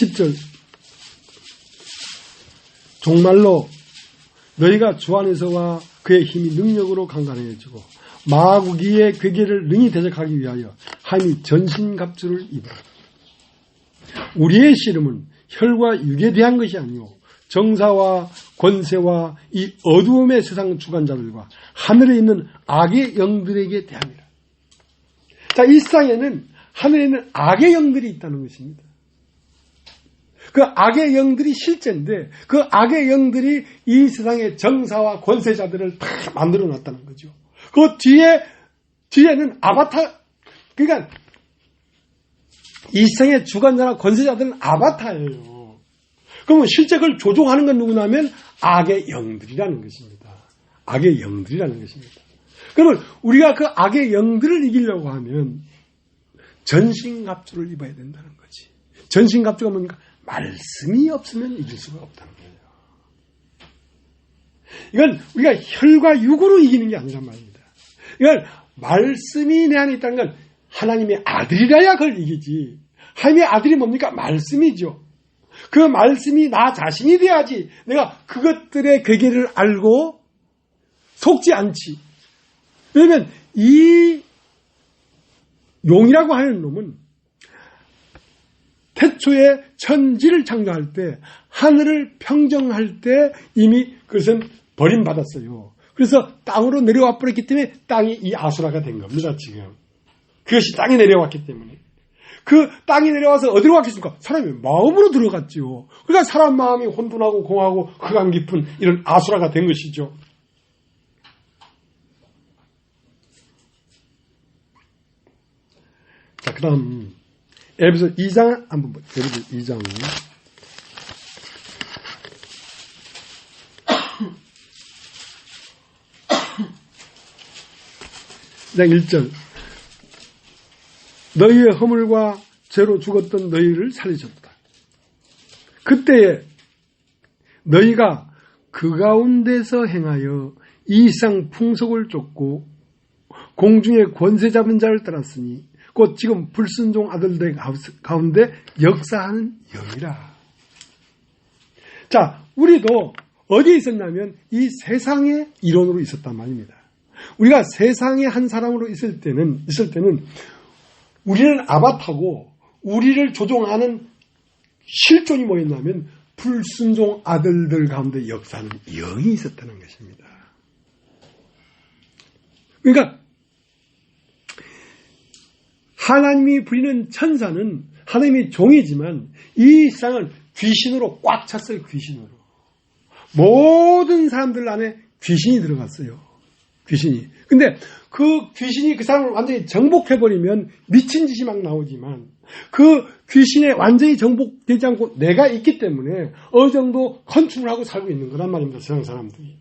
10절 정말로 너희가 주 안에서와 그의 힘이 능력으로 강건해지고 마귀의 괴계를 능히 대적하기 위하여 하나님이 전신갑주를 입으라. 우리의 씨름은 혈과 육에 대한 것이 아니오 정사와 권세와 이 어두움의 세상 주관자들과 하늘에 있는 악의 영들에게 대함이라. 자, 이 세상에는 하늘에 있는 악의 영들이 있다는 것입니다. 그 악의 영들이 실제인데 그 악의 영들이 이 세상의 정사와 권세자들을 다 만들어 놨다는 거죠. 그 뒤에는 아바타, 그러니까 이 세상의 주관자나 권세자들은 아바타예요. 그러면 실제 그걸 조종하는 건 누구냐면 악의 영들이라는 것입니다. 악의 영들이라는 것입니다. 그러면 우리가 그 악의 영들을 이기려고 하면 전신갑주를 입어야 된다는 거지. 전신갑주가 뭡니까? 말씀이 없으면 이길 수가 없다는 거예요. 이건 우리가 혈과 육으로 이기는 게 아니란 말입니다. 이건 말씀이 내 안에 있다는 건 하나님의 아들이라야 그걸 이기지. 하나님의 아들이 뭡니까? 말씀이죠. 그 말씀이 나 자신이 돼야지 내가 그것들의 괴계를 알고 속지 않지. 왜냐면 이 용이라고 하는 놈은 태초에 천지를 창조할 때 하늘을 평정할 때 이미 그것은 버림받았어요. 그래서 땅으로 내려와 버렸기 때문에 땅이 이 아수라가 된 겁니다. 지금 그것이 땅에 내려왔기 때문에 그 땅이 내려와서 어디로 갔겠습니까? 사람의 마음으로 들어갔죠. 그러니까 사람 마음이 혼돈하고 공하고 흑암 깊은 이런 아수라가 된 것이죠. 자, 그 다음 에베소 2장 한번 보세요. 에베소 2장 1절 너희의 허물과 죄로 죽었던 너희를 살리셨다. 그때에 너희가 그 가운데서 행하여 이 세상 풍속을 쫓고 공중의 권세 잡은 자를 따랐으니 곧 지금 불순종 아들들 가운데 역사하는 영이라. 자, 우리도 어디에 있었냐면 이 세상의 이론으로 있었단 말입니다. 우리가 세상의 한 사람으로 있을 때는 우리는 아바타고 우리를 조종하는 실존이 뭐였냐면 불순종 아들들 가운데 역사하는 영이 있었다는 것입니다. 그러니까 하나님이 부리는 천사는 하나님의 종이지만 이 세상은 귀신으로 꽉 찼어요. 귀신으로. 모든 사람들 안에 귀신이 들어갔어요. 귀신이. 근데 그 귀신이 그 사람을 완전히 정복해버리면 미친 짓이 막 나오지만 그 귀신에 완전히 정복되지 않고 내가 있기 때문에 어느 정도 컨트롤하고 살고 있는 거란 말입니다. 세상 사람들이.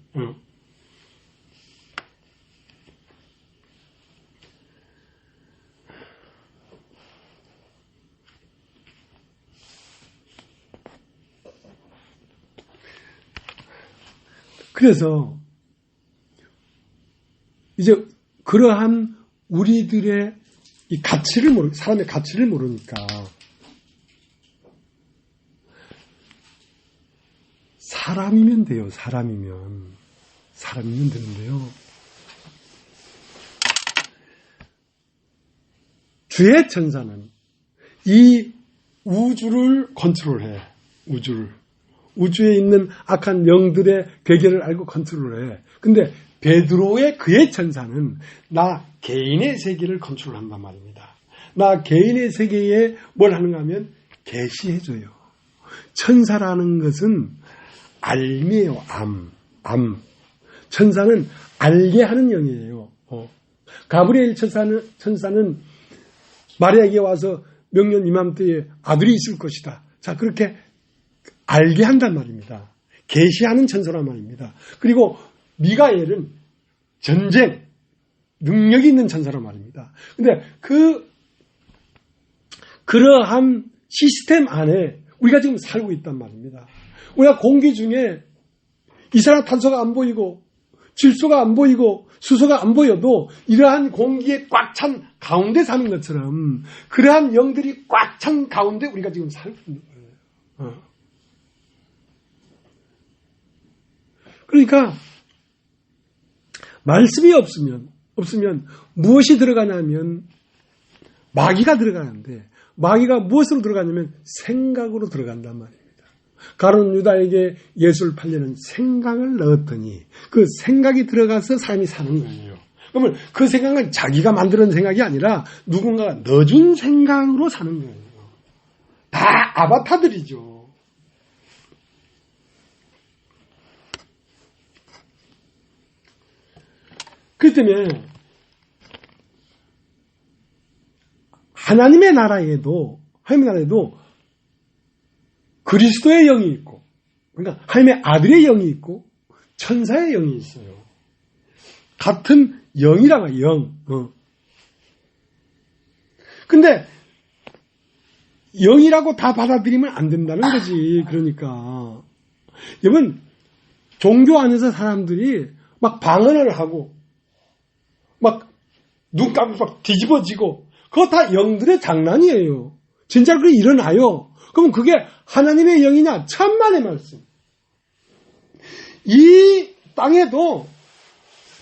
그래서 이제 그러한 우리들의 이 사람의 가치를 모르니까 사람이면 돼요. 사람이면 되는데요. 주의 천사는 이 우주를 컨트롤해. 우주에 있는 악한 영들의 괴계를 알고 컨트롤해. 근데 베드로의 그의 천사는 나 개인의 세계를 컨트롤한단 말입니다. 나 개인의 세계에 뭘 하는가 하면 계시해줘요. 천사라는 것은 알미예요. 암. 천사는 알게 하는 영이에요. 가브리엘 천사는 마리아에게 와서 명년 이맘때에 아들이 있을 것이다. 자, 그렇게 알게 한단 말입니다. 계시하는 천사란 말입니다. 그리고 미가엘은 전쟁, 능력이 있는 천사란 말입니다. 근데 그러한 시스템 안에 우리가 지금 살고 있단 말입니다. 우리가 공기 중에 이산화탄소가 안 보이고 질소가 안 보이고 수소가 안 보여도 이러한 공기에 꽉 찬 가운데 사는 것처럼 그러한 영들이 꽉 찬 가운데 우리가 지금 살고 있는 거예요. 그러니까 말씀이 없으면 무엇이 들어가냐면 마귀가 들어가는데 마귀가 무엇으로 들어가냐면 생각으로 들어간단 말입니다. 가룟 유다에게 예수를 팔려는 생각을 넣었더니 그 생각이 들어가서 사람이 사는 거예요. 그러면 그 생각은 자기가 만드는 생각이 아니라 누군가가 넣어준 생각으로 사는 거예요. 다 아바타들이죠. 그렇기 때문에 하나님의 나라에도 그리스도의 영이 있고, 그러니까 하나님의 아들의 영이 있고 천사의 영이 있어요. 같은 영이라고 영. 근데 영이라고 다 받아들이면 안 된다는 거지. 그러니까 여러분 종교 안에서 사람들이 막 방언을 하고 막 눈 감고 막 뒤집어지고 그거 다 영들의 장난이에요. 진짜 그게 일어나요. 그러면 그게 하나님의 영이냐? 천만의 말씀. 이 땅에도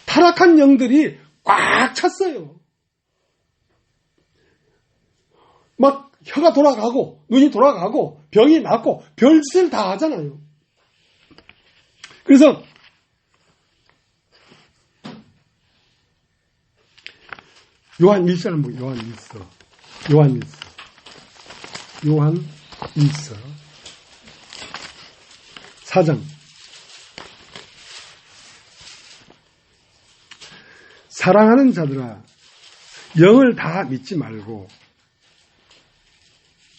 타락한 영들이 꽉 찼어요. 막 혀가 돌아가고 눈이 돌아가고 병이 낫고 별짓을 다 하잖아요. 그래서 요한 1서는 뭐 요한 1서 4장 사랑하는 자들아 영을 다 믿지 말고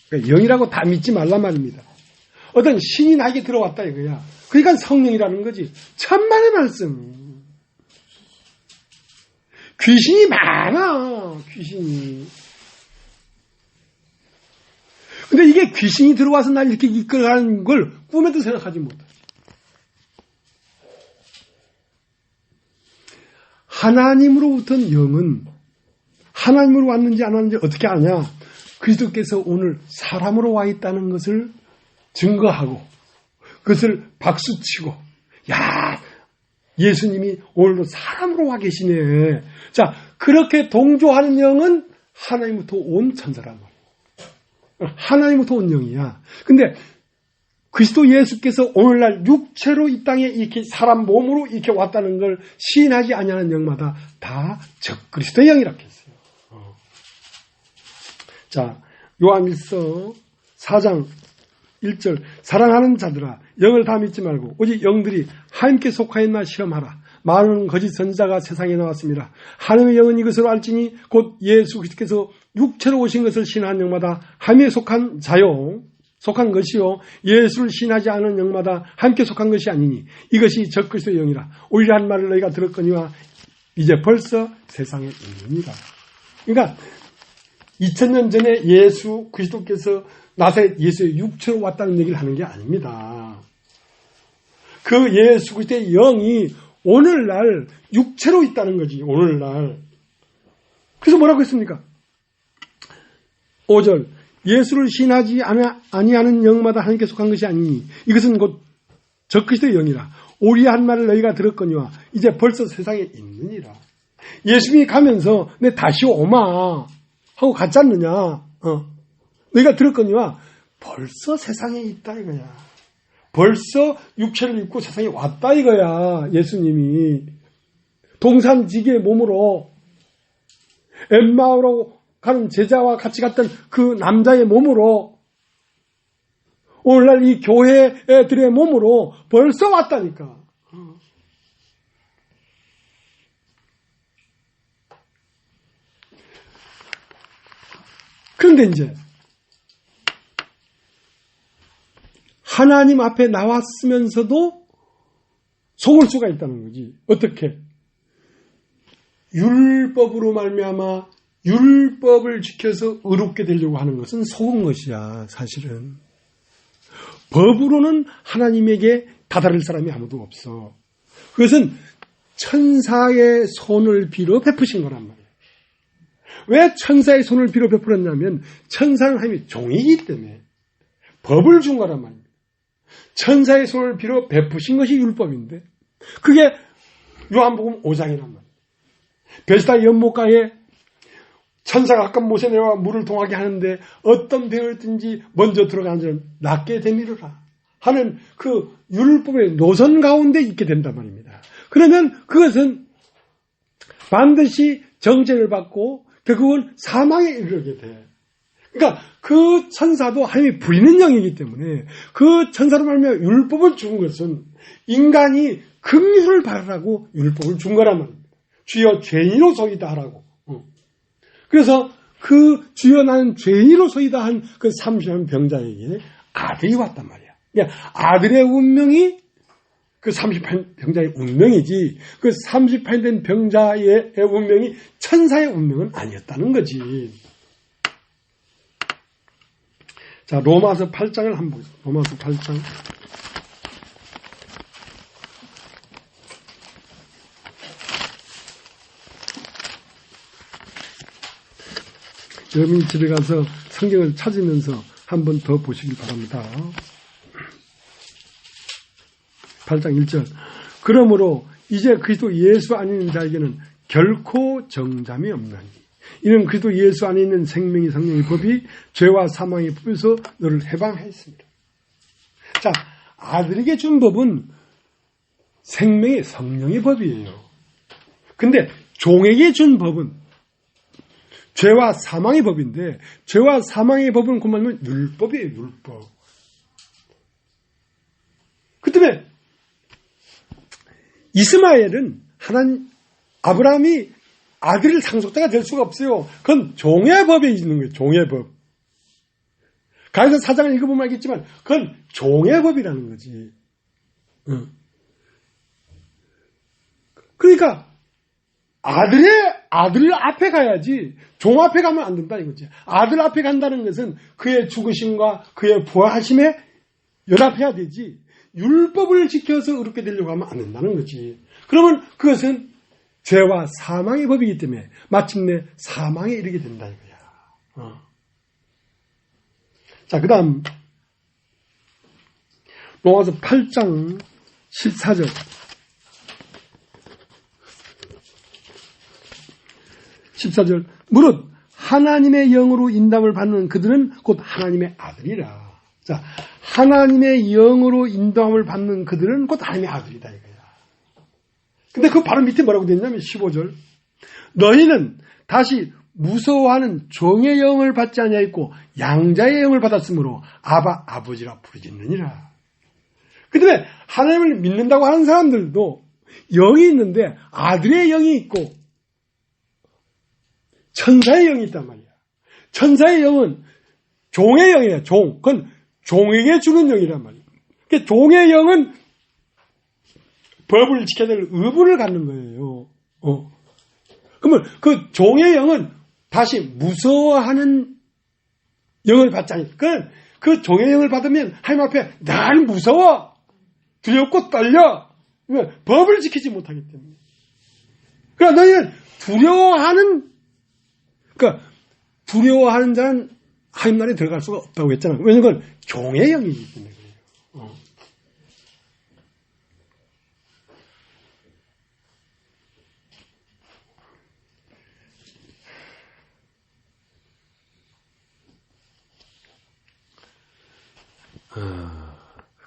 그러니까 영이라고 다 믿지 말란 말입니다. 어떤 신이 나에게 들어왔다 이거야. 그러니까 성령이라는 거지. 천만의 말씀. 귀신이 많아. 귀신이. 근데 이게 귀신이 들어와서 날 이렇게 이끌어가는 걸 꿈에도 생각하지 못하지. 하나님으로부터는 영은 하나님으로 왔는지 안 왔는지 어떻게 아냐? 그리스도께서 오늘 사람으로 와 있다는 것을 증거하고 그것을 박수치고 야 예수님이 오늘도 사람으로 와 계시네. 자 그렇게 동조하는 영은 하나님부터 온 천사란 말이에요. 하나님부터 온 영이야. 근데 그리스도 예수께서 오늘날 육체로 이 땅에 이렇게 사람 몸으로 이렇게 왔다는 걸 시인하지 아니하는 영마다 다 적그리스도의 영이라고 했어요. 자, 요한일서 4장 1절 사랑하는 자들아 영을 다 믿지 말고 오직 영들이 하나님께 속하였나 시험하라. 많은 거짓 선지자가 세상에 나왔습니다. 하나님의 영은 이것으로 알지니 곧 예수 그리스도께서 육체로 오신 것을 신하는 영마다 하나님에 속한 자요 속한 것이요 예수를 신하지 않은 영마다 함께 속한 것이 아니니 이것이 적그리스도의 영이라. 오히려 한 말을 너희가 들었거니와 이제 벌써 세상에 있느니라. 그러니까 2000년 전에 예수 그리스도께서 나사렛 예수의 육체로 왔다는 얘기를 하는 게 아닙니다. 그 예수 그리스도의 영이 오늘날 육체로 있다는 거지. 오늘날 그래서 뭐라고 했습니까? 5절 예수를 신하지 아니하는 영마다 하나님께 속한 것이 아니니 이것은 곧 적그리스도의 영이라. 오리한 말을 너희가 들었거니와 이제 벌써 세상에 있느니라. 예수님이 가면서 내 다시 오마 하고 갔지 않느냐. 너희가 들었거니와 벌써 세상에 있다 이거야. 벌써 육체를 입고 세상에 왔다 이거야. 예수님이 동산지기의 몸으로 엠마오로 가는 제자와 같이 갔던 그 남자의 몸으로 오늘날 이 교회 애들의 몸으로 벌써 왔다니까. 그런데 이제 하나님 앞에 나왔으면서도 속을 수가 있다는 거지. 어떻게? 율법으로 말미암아 율법을 지켜서 의롭게 되려고 하는 것은 속은 것이야. 사실은. 법으로는 하나님에게 다다를 사람이 아무도 없어. 그것은 천사의 손을 빌어 베푸신 거란 말이에요. 왜 천사의 손을 빌어 베풀었냐면 천사는 하나님의 종이기 때문에 법을 준 거란 말입니다. 천사의 손을 빌어 베푸신 것이 율법인데 그게 요한복음 5장이란 말이에요. 베스다 연못가에 천사가 아까 모세 내려와 물을 동하게 하는데 어떤 배를 든지 먼저 들어가는 자는 낫게 되미르라 하는 그 율법의 노선 가운데 있게 된단 말입니다. 그러면 그것은 반드시 정죄를 받고 결국은 사망에 이르게 돼. 그러니까 그 천사도 하나님이 부리는 영이기 때문에 그 천사로 말미암아 율법을 준 것은 인간이 긍휼을 바라라고 율법을 준 거란 말입니다. 주여 죄인으로서이다 하라고. 그래서 그 주여 나는 죄인으로서이다 한 그 30년 병자에게 아들이 왔단 말이야. 그러니까 아들의 운명이 그 38 병자의 운명이지 그 38 된 병자의 운명이 천사의 운명은 아니었다는 거지. 자, 로마서 8장을 한번 보죠. 로마서 8장. 여러분이 집에 가서 성경을 찾으면서 한 번 더 보시기 바랍니다. 8장 1절. 그러므로 이제 그리스도 예수 안에 있는 자에게는 결코 정잠이 없나니 이는 그리스도 예수 안에 있는 생명이 성령의 법이 죄와 사망의 법에서 너를 해방했습니다. 자, 아들에게 준 법은 생명의 성령의 법이에요. 근데 종에게 준 법은 죄와 사망의 법인데 죄와 사망의 법은 그 말은 율법이에요. 율법. 그 때문에 이스마엘은 아브라함이 아들의 상속자가 될 수가 없어요. 그건 종의 법에 있는 거예요. 종의 법. 가에서 사장을 읽어보면 알겠지만 그건 종의 법이라는 거지. 그러니까 아들 앞에 가야지 종 앞에 가면 안 된다 이거지. 아들 앞에 간다는 것은 그의 죽으심과 그의 부활하심에 연합해야 되지. 율법을 지켜서 의롭게 되려고 하면 안 된다는 거지. 그러면 그것은 죄와 사망의 법이기 때문에 마침내 사망에 이르게 된다 이거야. 자, 그 다음 로마서 8장 14절. 14절. 무릇 하나님의 영으로 인도함을 받는 그들은 곧 하나님의 아들이라. 자, 하나님의 영으로 인도함을 받는 그들은 곧 하나님의 아들이다 이거야. 근데 그 바로 밑에 뭐라고 되어 있냐면 15절. 너희는 다시 무서워하는 종의 영을 받지 아니하였고 양자의 영을 받았으므로 아바 아버지라 부르짖느니라. 그 다음에 하나님을 믿는다고 하는 사람들도 영이 있는데 아들의 영이 있고 천사의 영이 있단 말이야. 천사의 영은 종의 영이야. 그건 종에게 주는 영이란 말이야. 그러니까 종의 영은 법을 지켜야 될 의무를 갖는 거예요. 그러면 그 종의 영은 다시 무서워하는 영을 받지 않으니까 그 종의 영을 받으면 하나님 앞에 날 무서워, 두렵고 떨려. 법을 지키지 못하기 때문에. 그러니까 너희는 두려워하는 그러니까 두려워하는 자는 하나님 나라에 들어갈 수가 없다고 했잖아요. 왜냐하면 종의 영이기 때문에 그래요.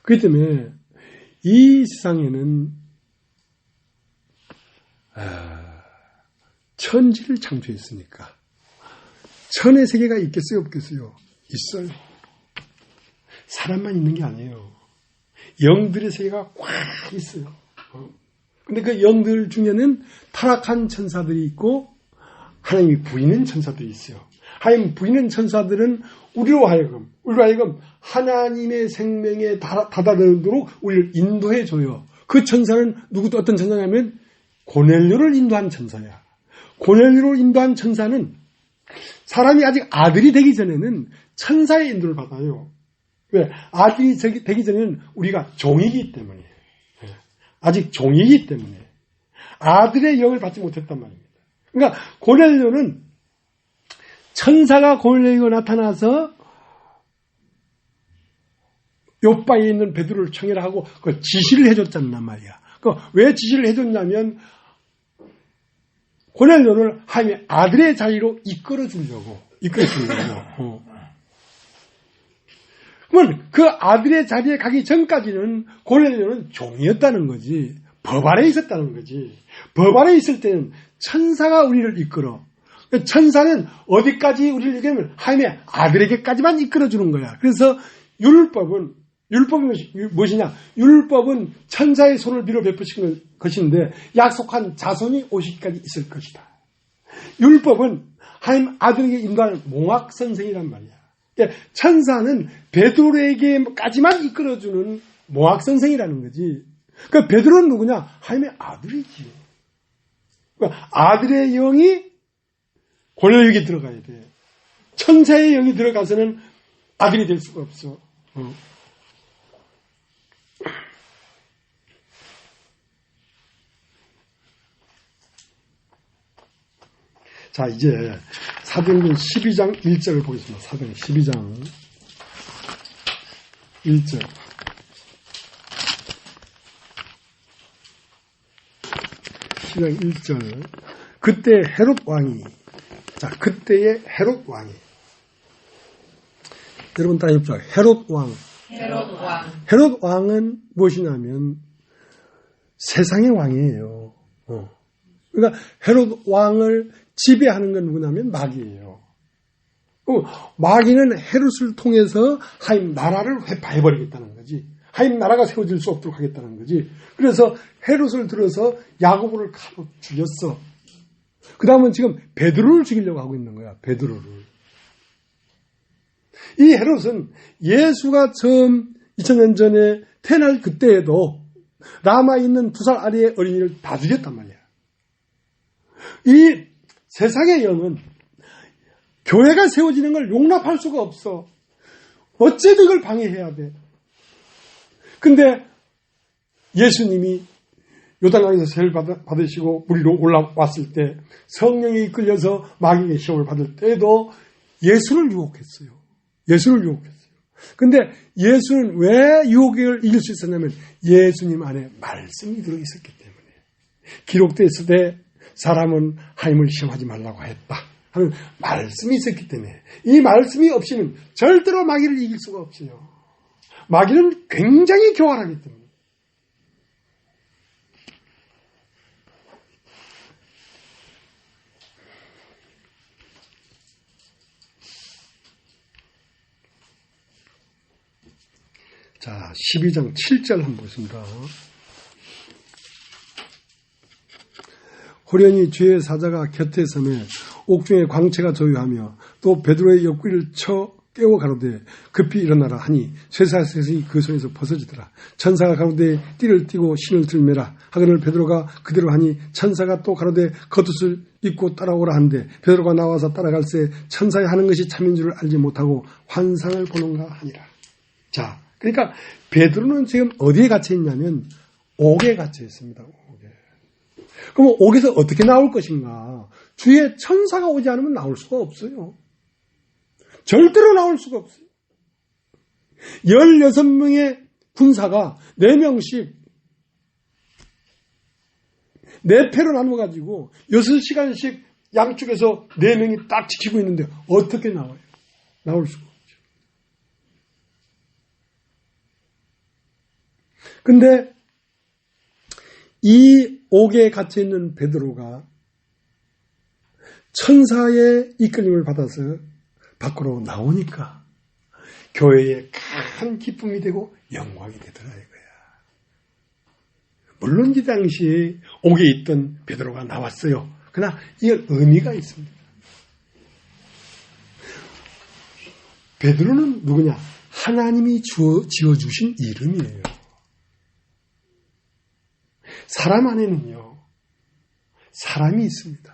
그렇기 때문에 이 세상에는 천지를 창조했으니까 천의 세계가 있겠어요, 없겠어요? 있어요. 사람만 있는 게 아니에요. 영들의 세계가 꽉 있어요. 근데 그 영들 중에는 타락한 천사들이 있고 하나님이 부리는 천사들이 있어요. 하나님 부리는 천사들은 우리로 하여금 하나님의 생명에 다다르도록 우리를 인도해 줘요. 그 천사는 어떤 천사냐면 고넬료를 인도한 천사야. 고넬료를 인도한 천사는 사람이 아직 아들이 되기 전에는 천사의 인도를 받아요. 왜? 아들이 되기 전에는 우리가 종이기 때문에. 아직 종이기 때문에. 아들의 영을 받지 못했단 말입니다. 그러니까 고넬료는 천사가 고넬료가 나타나서 요바에 있는 베드로를 청해라 하고 그 지시를 해줬단 말이야. 왜 지시를 해줬냐면 고넬료를 하나님의 아들의 자리로 이끌어주려고. 그러면 그 아들의 자리에 가기 전까지는 고넬료는 종이었다는 거지. 법 아래 있었다는 거지. 법 아래 있을 때는 천사가 우리를 이끌어. 천사는 어디까지 우리를 이끌면 하나님의 아들에게까지만 이끌어주는 거야. 그래서 율법은 무엇이냐? 율법은 천사의 손을 빌어 베푸신 것인데 약속한 자손이 오시기까지 있을 것이다. 율법은 하나님 아들에게 인도하는 몽학선생이란 말이야. 그러니까 천사는 베드로에게까지만 이끌어주는 몽학선생이라는 거지. 그러니까 베드로는 누구냐? 하나님의 아들이지. 그러니까 아들의 영이 고넬료에게 들어가야 돼. 천사의 영이 들어가서는 아들이 될 수가 없어. 자, 이제 사도행전 12장 1절을 보겠습니다. 사도행전 12장 1절. 12장 1절. 그때 헤롯 왕이, 그때의 헤롯 왕이. 여러분 따라 해보죠. 헤롯 왕. 헤롯 왕은 무엇이냐면 세상의 왕이에요. 그러니까 헤롯 왕을 지배하는 건 누구냐면 마귀예요. 마귀는 헤롯을 통해서 하나님 나라를 회파해버리겠다는 거지. 하나님 나라가 세워질 수 없도록 하겠다는 거지. 그래서 헤롯을 들어서 야고보를 칼로 죽였어. 그 다음은 지금 베드로를 죽이려고 하고 있는 거야. 베드로를. 이 헤롯은 예수가 처음 2000년 전에 태어날 그때에도 남아있는 2살 아래의 어린이를 다 죽였단 말이야. 이 세상의 영은 교회가 세워지는 걸 용납할 수가 없어. 어째도 이걸 방해해야 돼. 근데 예수님이 요단강에서 세를 받으시고 무리로 올라왔을 때 성령이 이끌려서 마귀의 시험을 받을 때에도 예수를 유혹했어요. 근데 예수는 왜 유혹을 이길 수 있었냐면 예수님 안에 말씀이 들어있었기 때문에. 기록되어 있을 때 사람은 하나님을 시험하지 말라고 했다 하는 말씀이 있었기 때문에 이 말씀이 없이는 절대로 마귀를 이길 수가 없어요. 마귀는 굉장히 교활하기 때문에. 자, 12장 7절 한번 보겠습니다. 호련히 주의 사자가 곁에 서매 옥중에 광채가 조유하며 또 베드로의 옆구리를 쳐 깨워 가로되 급히 일어나라 하니 쇠사슬이 그 손에서 벗어지더라. 천사가 가로되 띠를 띠고 신을 들매라 하거늘 베드로가 그대로 하니 천사가 또 가로되 겉옷을 입고 따라오라 한데 베드로가 나와서 따라갈새 천사의 하는 것이 참인 줄을 알지 못하고 환상을 보는가 하니라. 자, 그러니까 베드로는 지금 어디에 갇혀 있냐면 옥에 갇혀 있습니다. 그럼 옥에서 어떻게 나올 것인가? 주의 천사가 오지 않으면 나올 수가 없어요. 절대로 나올 수가 없어요. 16명의 군사가 4명씩 4패로 나눠가지고 6시간씩 양쪽에서 4명이 딱 지키고 있는데 어떻게 나와요? 나올 수가 없죠. 근데 이 옥에 갇혀있는 베드로가 천사의 이끌림을 받아서 밖으로 나오니까 교회에 큰 기쁨이 되고 영광이 되더라 이거야. 물론 이 당시에 옥에 있던 베드로가 나왔어요. 그러나 이건 의미가 있습니다. 베드로는 누구냐? 하나님이 지어주신 이름이에요. 사람 안에는요, 사람이 있습니다.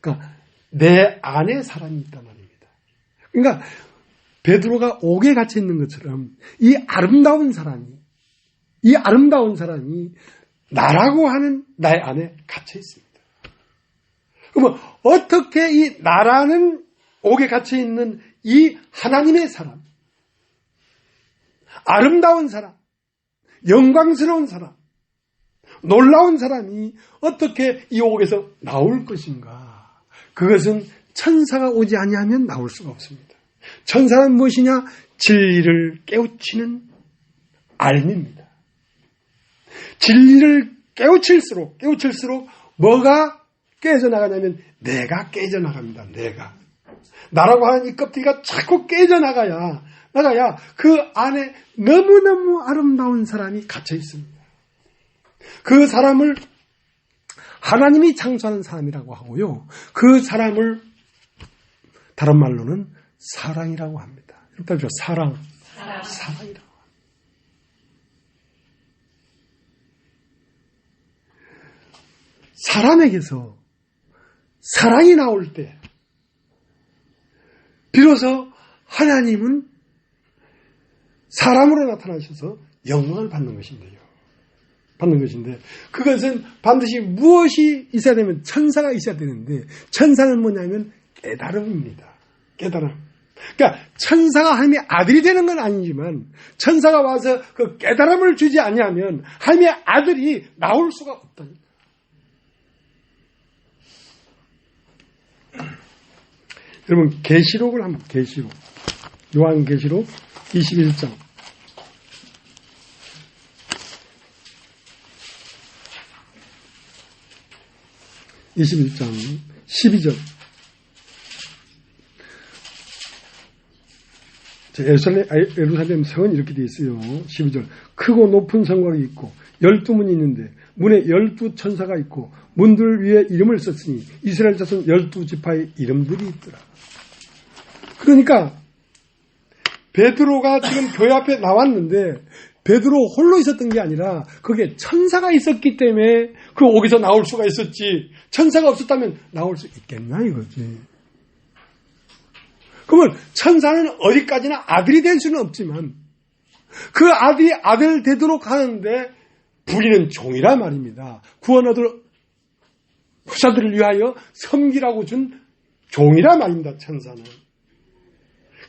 그러니까 내 안에 사람이 있단 말입니다. 그러니까 베드로가 옥에 갇혀 있는 것처럼 이 아름다운 사람이 나라고 하는 나의 안에 갇혀 있습니다. 그러면 어떻게 이 나라는 옥에 갇혀 있는 이 하나님의 사람, 아름다운 사람, 영광스러운 사람, 놀라운 사람이 어떻게 이 옥에서 나올 것인가? 그것은 천사가 오지 아니하면 나올 수가 없습니다. 천사는 무엇이냐? 진리를 깨우치는 알미입니다. 진리를 깨우칠수록 뭐가 깨져나가냐면 내가 깨져나갑니다. 내가. 나라고 하는 이 껍데기가 자꾸 깨져나가야 그 안에 너무너무 아름다운 사람이 갇혀 있습니다. 그 사람을 하나님이 창조하는 사람이라고 하고요. 그 사람을 다른 말로는 사랑이라고 합니다. 일단 사랑이라고 합니다. 사람에게서 사랑이 나올 때 비로소 하나님은 사람으로 나타나셔서 영광을 받는 것인데 그것은 반드시 무엇이 있어야 되면 천사가 있어야 되는데 천사는 뭐냐면 깨달음입니다. 깨달음. 그러니까 천사가 하나님의 아들이 되는 건 아니지만 천사가 와서 그 깨달음을 주지 아니하면 하나님의 아들이 나올 수가 없다니까. 여러분 계시록을 한번 요한계시록 21장 21장 12절 예루살렘 성은 이렇게 되어 있어요. 12절 크고 높은 성곽이 있고 12문이 있는데 문에 12천사가 있고 문들 위에 이름을 썼으니 이스라엘 자손 12지파의 이름들이 있더라. 그러니까 베드로가 지금 교회 앞에 나왔는데 베드로 홀로 있었던 게 아니라 거기에 천사가 있었기 때문에 그 옥에서 나올 수가 있었지. 천사가 없었다면 나올 수 있겠나 이거지. 그러면 천사는 어디까지나 아들이 될 수는 없지만 그 아들이 아들 되도록 하는데 부리는 종이라 말입니다. 구원 얻을 후사들을 위하여 섬기라고 준 종이라 말입니다. 천사는.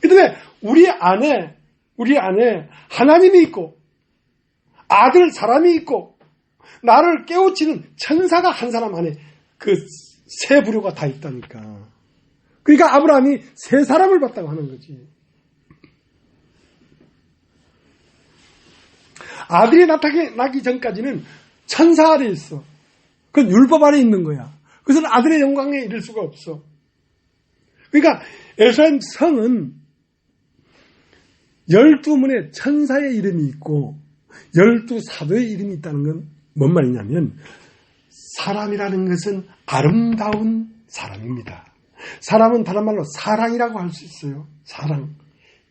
그 다음에 우리 안에 하나님이 있고 아들 사람이 있고 나를 깨우치는 천사가 한 사람 안에 그 세 부류가 다 있다니까. 그러니까 아브라함이 세 사람을 봤다고 하는 거지. 아들이 나타나기 전까지는 천사 아래 있어. 그건 율법 아래 있는 거야. 그것은 아들의 영광에 이를 수가 없어. 그러니까 예루살렘 성은 12문에 천사의 이름이 있고 12사도의 이름이 있다는 건 뭔 말이냐면 사람이라는 것은 아름다운 사람입니다. 사람은 다른 말로 사랑이라고 할 수 있어요. 사랑.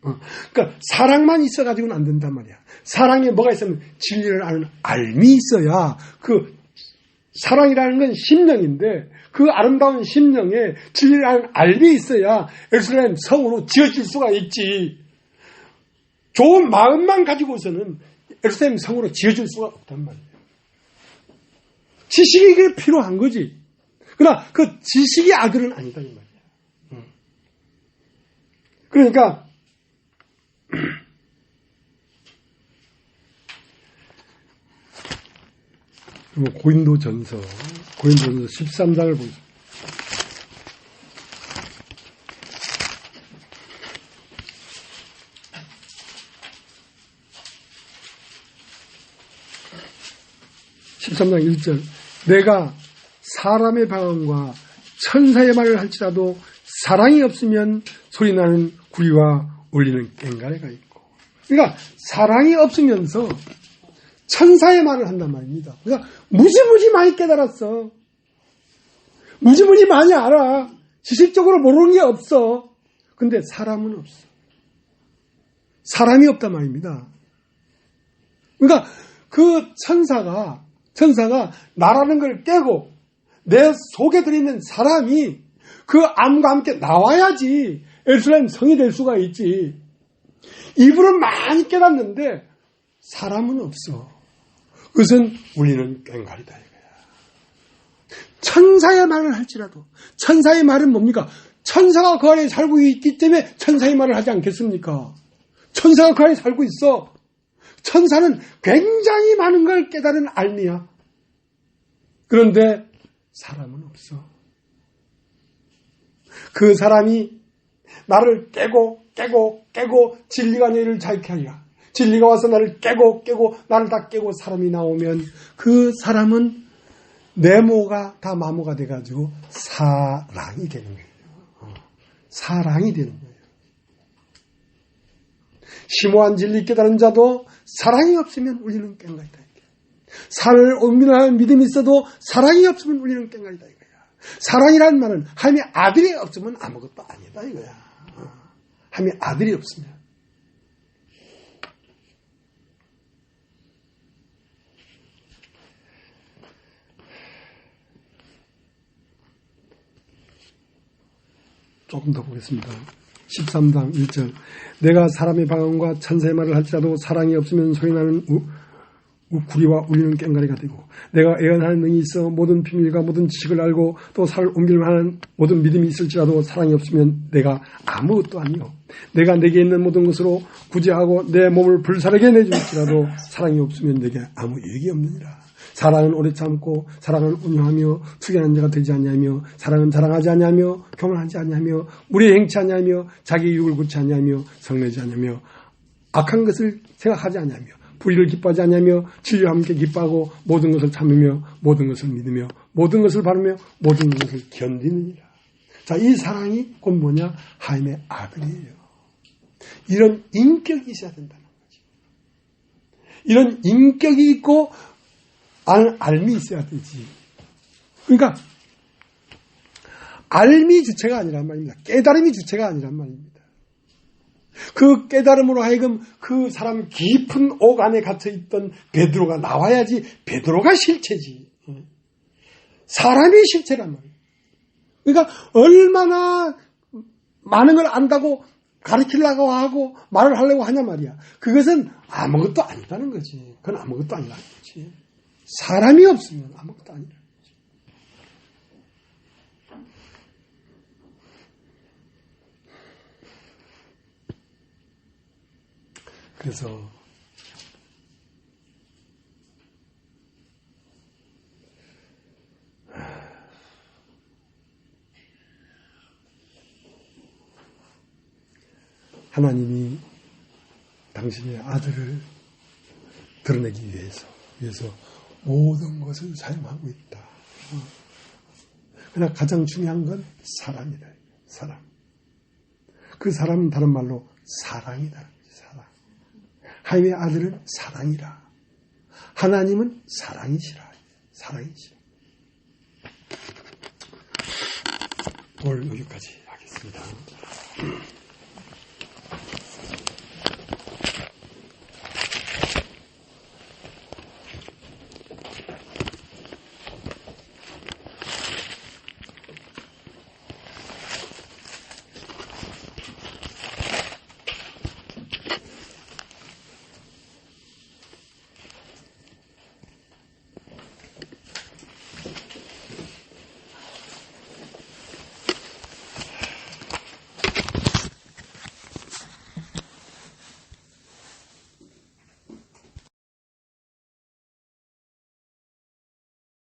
그러니까 사랑만 있어가지고는 안 된단 말이야. 사랑에 뭐가 있으면 진리를 아는 알미 있어야 그 사랑이라는 건 심령인데 그 아름다운 심령에 진리를 아는 알미 있어야 예루살렘 성으로 지어질 수가 있지. 좋은 마음만 가지고서는 예루살렘 성으로 지어줄 수가 없단 말이에요. 지식이 이게 필요한 거지. 그러나 그 지식이 아들은 아니다 이 말이야. 그러니까 고린도전서 13장을 보겠습니다. (13장 1절) 내가 사람의 방언과 천사의 말을 할지라도 사랑이 없으면 소리나는 구리와 울리는 꽹과리가 있고, 그러니까 사랑이 없으면서 천사의 말을 한단 말입니다. 그러니까 무지무지 많이 깨달았어. 무지무지 많이 알아. 지식적으로 모르는 게 없어. 근데 사람은 없어. 사람이 없단 말입니다. 그러니까 그 천사가 나라는 걸 깨고 내 속에 들어있는 사람이 그 암과 함께 나와야지 예루살렘 성이 될 수가 있지. 입으로 많이 깨닫는데 사람은 없어. 그것은 우리는 꽹과리다 이거야. 천사의 말을 할지라도, 천사의 말은 뭡니까? 천사가 그 안에 살고 있기 때문에 천사의 말을 하지 않겠습니까? 천사가 그 안에 살고 있어. 천사는 굉장히 많은 걸 깨달은 알미야. 그런데 사람은 없어. 그 사람이 나를 깨고 진리가 너희를 자유케 하리라. 진리가 와서 나를 깨고 나를 다 깨고 사람이 나오면 그 사람은 네모가 다 마모가 돼가지고 사랑이 되는 거예요. 사랑이 되는 거예요. 심오한 진리 깨달은 자도 사랑이 없으면 우리는 꽹과리다. 살을 옮기는 믿음이 있어도 사랑이 없으면 우리는 꽹과리다 이거야. 사랑이라는 말은 하나님의 아들이 없으면 아무것도 아니다 이거야. 하나님의 아들이 없으면. 조금 더 보겠습니다. 13장 1절 내가 사람의 방언과 천사의 말을 할지라도 사랑이 없으면 소리나는 구리와 울리는 꽹과리가 되고, 내가 예언하는 능이 있어 모든 비밀과 모든 지식을 알고 또 살을 옮길 만한 모든 믿음이 있을지라도 사랑이 없으면 내가 아무것도 아니요. 내가 내게 있는 모든 것으로 구제하고 내 몸을 불사르게 내줄지라도 사랑이 없으면 내게 아무 유익이 없느니라. 사랑은 오래 참고 사랑은 온유하며 투견한 자가 되지 아니하며 사랑은 자랑하지 아니하며 교만하지 아니하며 무리에 행치 아니하며 자기 유익을 굳지 아니하며 성내지 아니하며 악한 것을 생각하지 아니하며 불의를 기뻐하지 아니하며 진리와 함께 기뻐하고 모든 것을 참으며 모든 것을 믿으며 모든 것을 바르며 모든 것을 견디느니라. 자, 이 사랑이 곧 뭐냐? 하나님의 아들이에요. 이런 인격이 있어야 된다는 거죠. 이런 인격이 있고 알미 있어야 되지. 그러니까 알미 주체가 아니란 말입니다. 깨달음이 주체가 아니란 말입니다. 그 깨달음으로 하여금 그 사람 깊은 옥 안에 갇혀있던 베드로가 나와야지. 베드로가 실체지. 사람이 실체란 말이에요. 그러니까 얼마나 많은 걸 안다고 가르치려고 하고 말을 하려고 하냐 말이야. 그것은 아무것도 아니다는 거지. 그건 아무것도 아니라는 거지. 사람이 없으면 아무것도 아니라는 거지. 그래서 하나님이 당신의 아들을 드러내기 위해서 모든 것을 사용하고 있다. 그러나 가장 중요한 건 사람이다. 사람. 그 사람은 다른 말로 사랑이다. 사랑. 하나님의 아들은 사랑이라. 하나님은 사랑이시라. 사랑이시라. 오늘 여기까지 하겠습니다.